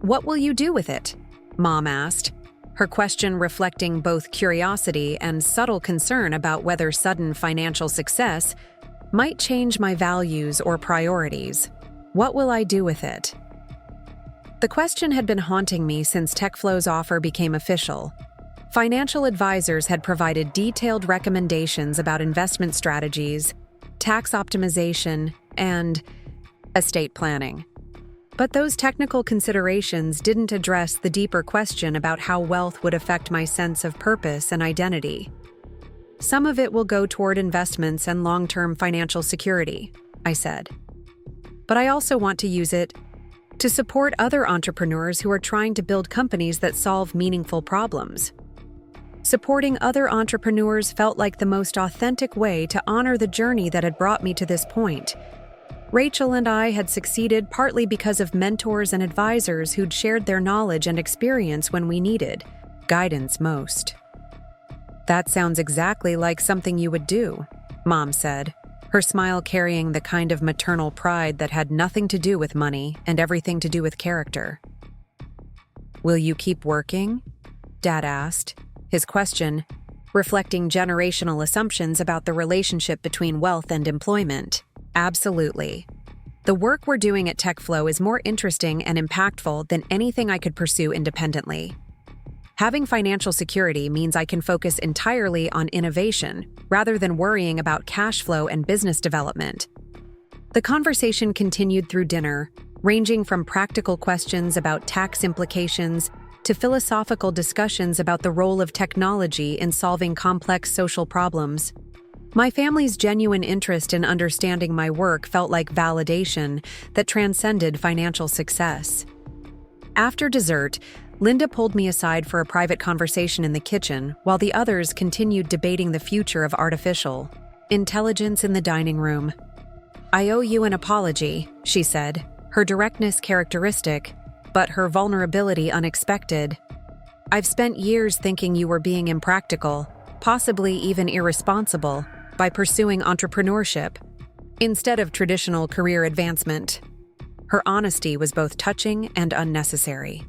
What will you do with it? Mom asked, her question reflecting both curiosity and subtle concern about whether sudden financial success might change my values or priorities. What will I do with it? The question had been haunting me since TechFlow's offer became official. Financial advisors had provided detailed recommendations about investment strategies, tax optimization, and estate planning. But those technical considerations didn't address the deeper question about how wealth would affect my sense of purpose and identity. Some of it will go toward investments and long-term financial security, I said. But I also want to use it to support other entrepreneurs who are trying to build companies that solve meaningful problems. Supporting other entrepreneurs felt like the most authentic way to honor the journey that had brought me to this point. Rachel and I had succeeded partly because of mentors and advisors who'd shared their knowledge and experience when we needed guidance most. That sounds exactly like something you would do, Mom said, her smile carrying the kind of maternal pride that had nothing to do with money and everything to do with character. Will you keep working? Dad asked, his question reflecting generational assumptions about the relationship between wealth and employment. Absolutely. The work we're doing at TechFlow is more interesting and impactful than anything I could pursue independently. Having financial security means I can focus entirely on innovation rather than worrying about cash flow and business development. The conversation continued through dinner, ranging from practical questions about tax implications to philosophical discussions about the role of technology in solving complex social problems. My family's genuine interest in understanding my work felt like validation that transcended financial success. After dessert, Linda pulled me aside for a private conversation in the kitchen while the others continued debating the future of artificial intelligence in the dining room. I owe you an apology, she said, her directness characteristic, but her vulnerability unexpected. I've spent years thinking you were being impractical, possibly even irresponsible, by pursuing entrepreneurship instead of traditional career advancement. Her honesty was both touching and unnecessary.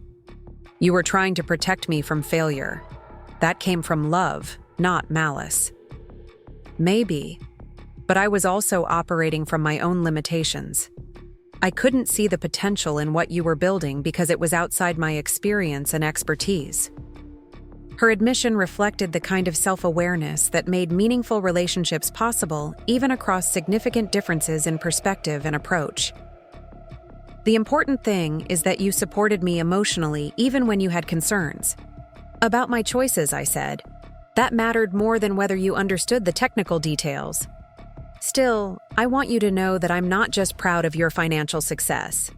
You were trying to protect me from failure. That came from love, not malice. Maybe, but I was also operating from my own limitations. I couldn't see the potential in what you were building because it was outside my experience and expertise. Her admission reflected the kind of self-awareness that made meaningful relationships possible even across significant differences in perspective and approach. The important thing is that you supported me emotionally even when you had concerns. About my choices, I said. That mattered more than whether you understood the technical details. Still, I want you to know that I'm not just proud of your financial success.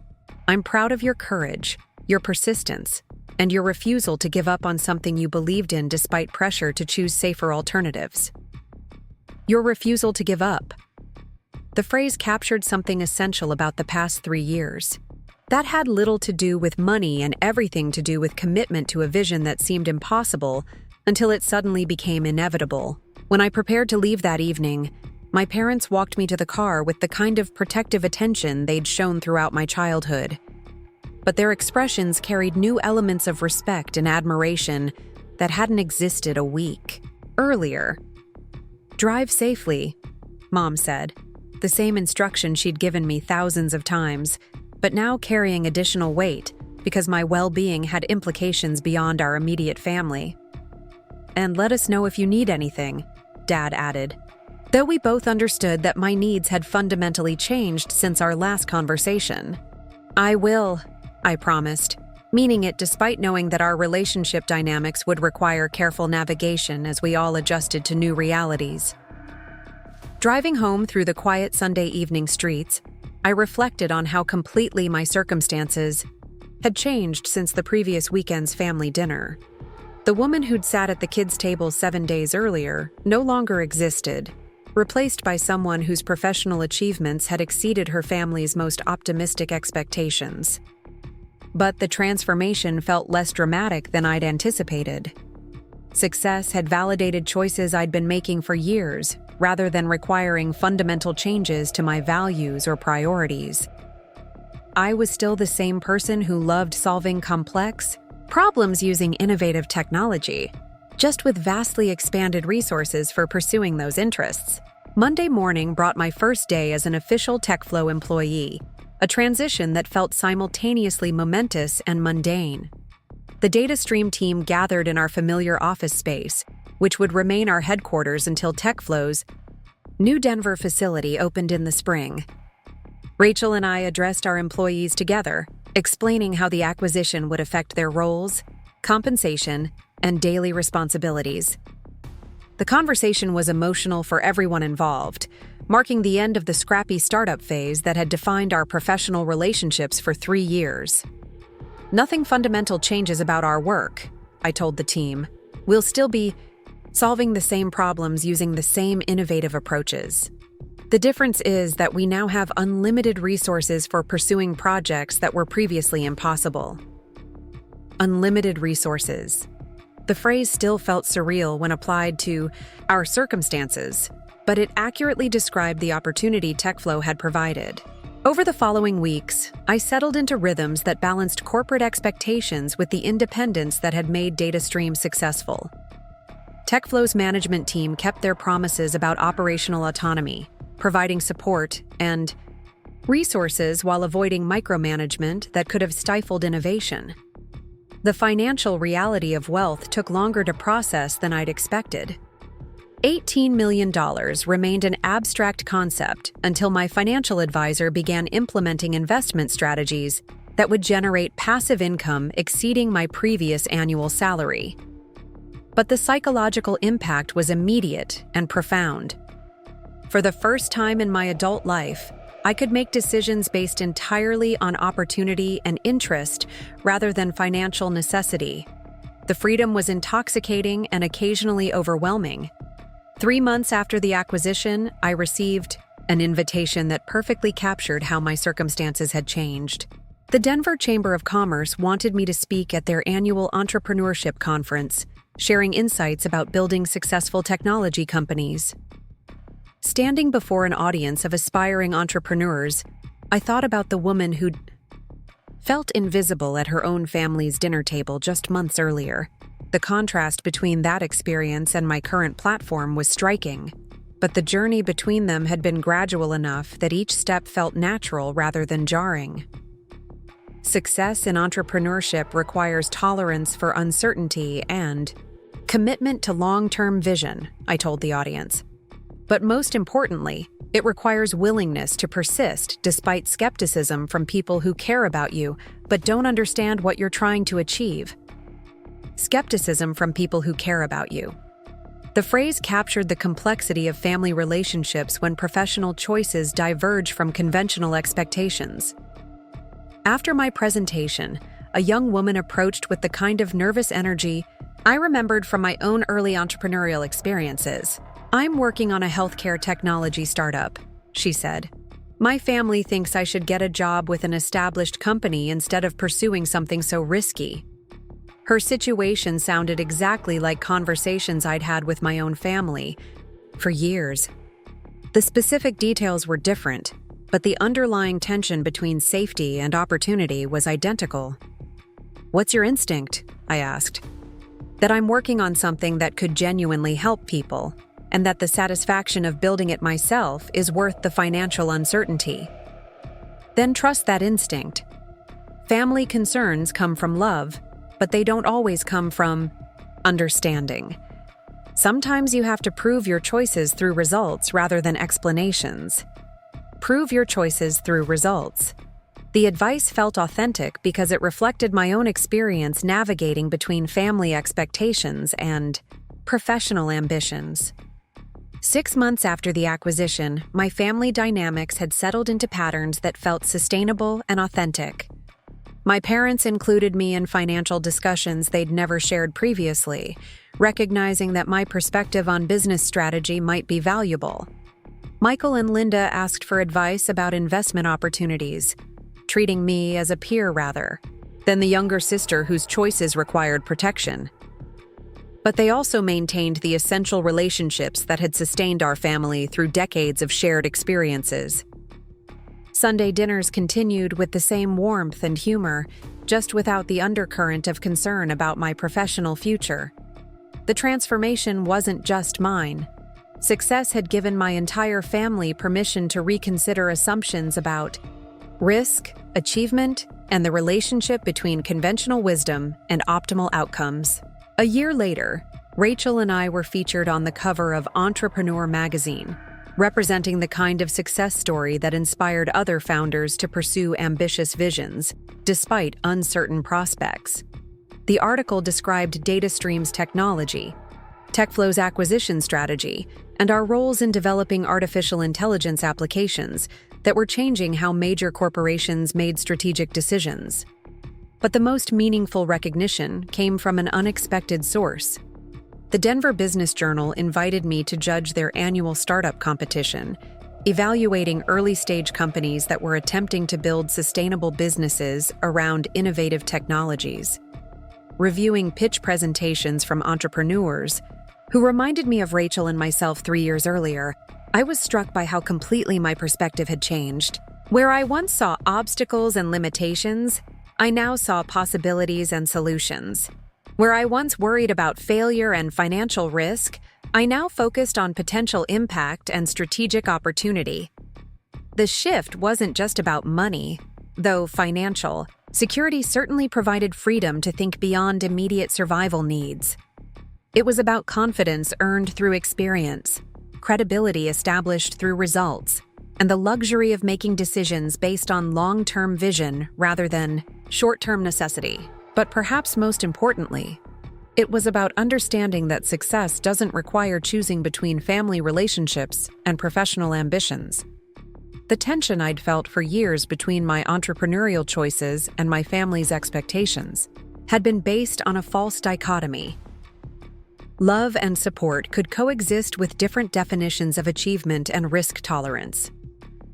I'm proud of your courage, your persistence, and your refusal to give up on something you believed in despite pressure to choose safer alternatives. Your refusal to give up. The phrase captured something essential about the past 3 years. That had little to do with money and everything to do with commitment to a vision that seemed impossible until it suddenly became inevitable. When I prepared to leave that evening, my parents walked me to the car with the kind of protective attention they'd shown throughout my childhood. But their expressions carried new elements of respect and admiration that hadn't existed a week earlier. Drive safely, Mom said, the same instruction she'd given me thousands of times, but now carrying additional weight because my well-being had implications beyond our immediate family. And let us know if you need anything, Dad added, though we both understood that my needs had fundamentally changed since our last conversation. I will, I promised, meaning it despite knowing that our relationship dynamics would require careful navigation as we all adjusted to new realities. Driving home through the quiet Sunday evening streets, I reflected on how completely my circumstances had changed since the previous weekend's family dinner. The woman who'd sat at the kids' table 7 days earlier no longer existed, replaced by someone whose professional achievements had exceeded her family's most optimistic expectations. But the transformation felt less dramatic than I'd anticipated. Success had validated choices I'd been making for years, rather than requiring fundamental changes to my values or priorities. I was still the same person who loved solving complex problems using innovative technology, just with vastly expanded resources for pursuing those interests. Monday morning brought my first day as an official TechFlow employee, a transition that felt simultaneously momentous and mundane. The data stream team gathered in our familiar office space, which would remain our headquarters until TechFlow's new Denver facility opened in the spring. Rachel and I addressed our employees together, explaining how the acquisition would affect their roles, compensation, and daily responsibilities. The conversation was emotional for everyone involved, marking the end of the scrappy startup phase that had defined our professional relationships for 3 years. "Nothing fundamental changes about our work," I told the team. "We'll still be solving the same problems using the same innovative approaches. The difference is that we now have unlimited resources for pursuing projects that were previously impossible." Unlimited resources. The phrase still felt surreal when applied to our circumstances, but it accurately described the opportunity TechFlow had provided. Over the following weeks, I settled into rhythms that balanced corporate expectations with the independence that had made DataStream successful. TechFlow's management team kept their promises about operational autonomy, providing support and resources while avoiding micromanagement that could have stifled innovation. The financial reality of wealth took longer to process than I'd expected. $18 million remained an abstract concept until my financial advisor began implementing investment strategies that would generate passive income exceeding my previous annual salary. But the psychological impact was immediate and profound. For the first time in my adult life, I could make decisions based entirely on opportunity and interest rather than financial necessity. The freedom was intoxicating and occasionally overwhelming. 3 months after the acquisition, I received an invitation that perfectly captured how my circumstances had changed. The Denver Chamber of Commerce wanted me to speak at their annual entrepreneurship conference, sharing insights about building successful technology companies. Standing before an audience of aspiring entrepreneurs, I thought about the woman who'd felt invisible at her own family's dinner table just months earlier. The contrast between that experience and my current platform was striking, but the journey between them had been gradual enough that each step felt natural rather than jarring. Success in entrepreneurship requires tolerance for uncertainty and commitment to long-term vision, I told the audience. But most importantly, it requires willingness to persist despite skepticism from people who care about you but don't understand what you're trying to achieve. Skepticism from people who care about you. The phrase captured the complexity of family relationships when professional choices diverge from conventional expectations. After my presentation, a young woman approached with the kind of nervous energy I remembered from my own early entrepreneurial experiences. "I'm working on a healthcare technology startup," she said. "My family thinks I should get a job with an established company instead of pursuing something so risky." Her situation sounded exactly like conversations I'd had with my own family for years. The specific details were different, but the underlying tension between safety and opportunity was identical. "What's your instinct?" I asked. "That I'm working on something that could genuinely help people, and that the satisfaction of building it myself is worth the financial uncertainty." "Then trust that instinct. Family concerns come from love, but they don't always come from understanding. Sometimes you have to prove your choices through results rather than explanations. Prove your choices through results." The advice felt authentic because it reflected my own experience navigating between family expectations and professional ambitions. 6 months after the acquisition, my family dynamics had settled into patterns that felt sustainable and authentic. My parents included me in financial discussions they'd never shared previously, recognizing that my perspective on business strategy might be valuable. Michael and Linda asked for advice about investment opportunities, treating me as a peer rather than the younger sister whose choices required protection. But they also maintained the essential relationships that had sustained our family through decades of shared experiences. Sunday dinners continued with the same warmth and humor, just without the undercurrent of concern about my professional future. The transformation wasn't just mine. Success had given my entire family permission to reconsider assumptions about risk, achievement, and the relationship between conventional wisdom and optimal outcomes. A year later, Rachel and I were featured on the cover of Entrepreneur magazine, representing the kind of success story that inspired other founders to pursue ambitious visions, despite uncertain prospects. The article described DataStream's technology, TechFlow's acquisition strategy, and our roles in developing artificial intelligence applications that were changing how major corporations made strategic decisions. But the most meaningful recognition came from an unexpected source. The Denver Business Journal invited me to judge their annual startup competition, evaluating early-stage companies that were attempting to build sustainable businesses around innovative technologies. Reviewing pitch presentations from entrepreneurs who reminded me of Rachel and myself 3 years earlier, I was struck by how completely my perspective had changed. Where I once saw obstacles and limitations, I now saw possibilities and solutions. Where I once worried about failure and financial risk, I now focused on potential impact and strategic opportunity. The shift wasn't just about money, though financial. Security certainly provided freedom to think beyond immediate survival needs. It was about confidence earned through experience, credibility established through results, and the luxury of making decisions based on long-term vision rather than short-term necessity. But perhaps most importantly, it was about understanding that success doesn't require choosing between family relationships and professional ambitions. The tension I'd felt for years between my entrepreneurial choices and my family's expectations had been based on a false dichotomy. Love and support could coexist with different definitions of achievement and risk tolerance.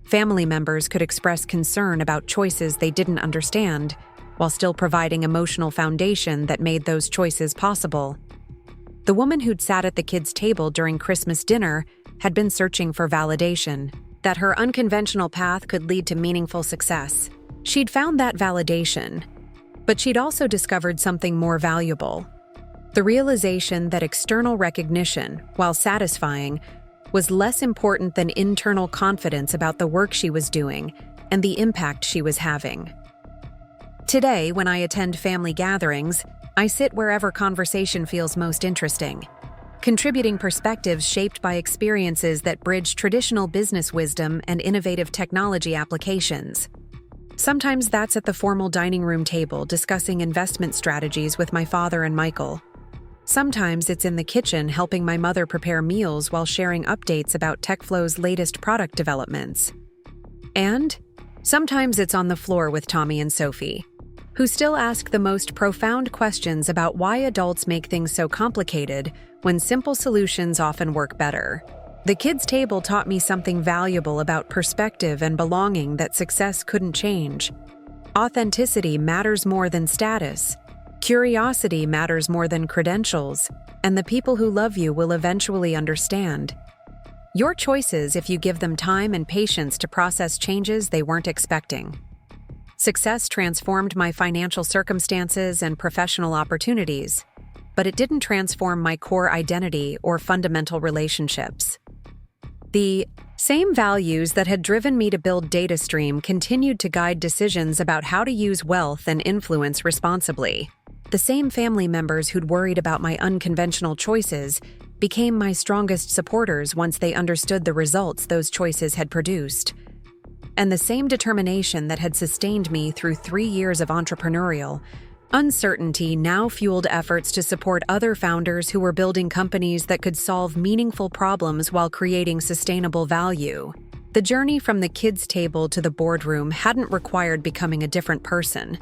Family members could express concern about choices they didn't understand, while still providing emotional foundation that made those choices possible. The woman who'd sat at the kids' table during Christmas dinner had been searching for validation, that her unconventional path could lead to meaningful success. She'd found that validation, but she'd also discovered something more valuable: the realization that external recognition, while satisfying, was less important than internal confidence about the work she was doing and the impact she was having. Today, when I attend family gatherings, I sit wherever conversation feels most interesting, contributing perspectives shaped by experiences that bridge traditional business wisdom and innovative technology applications. Sometimes that's at the formal dining room table discussing investment strategies with my father and Michael. Sometimes it's in the kitchen helping my mother prepare meals while sharing updates about TechFlow's latest product developments. And sometimes it's on the floor with Tommy and Sophie, who still ask the most profound questions about why adults make things so complicated when simple solutions often work better. The kids' table taught me something valuable about perspective and belonging that success couldn't change. Authenticity matters more than status. Curiosity matters more than credentials, and the people who love you will eventually understand. Your choices if you give them time and patience to process changes they weren't expecting. Success transformed my financial circumstances and professional opportunities, but it didn't transform my core identity or fundamental relationships. The same values that had driven me to build DataStream continued to guide decisions about how to use wealth and influence responsibly. The same family members who'd worried about my unconventional choices became my strongest supporters once they understood the results those choices had produced. And the same determination that had sustained me through 3 years of entrepreneurial uncertainty now fueled efforts to support other founders who were building companies that could solve meaningful problems while creating sustainable value. The journey from the kids' table to the boardroom hadn't required becoming a different person.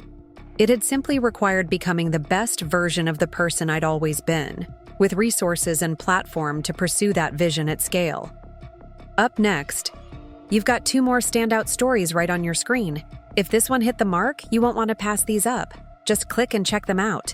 It had simply required becoming the best version of the person I'd always been, with resources and platform to pursue that vision at scale. Up next, you've got 2 more standout stories right on your screen. If this one hit the mark, you won't want to pass these up. Just click and check them out.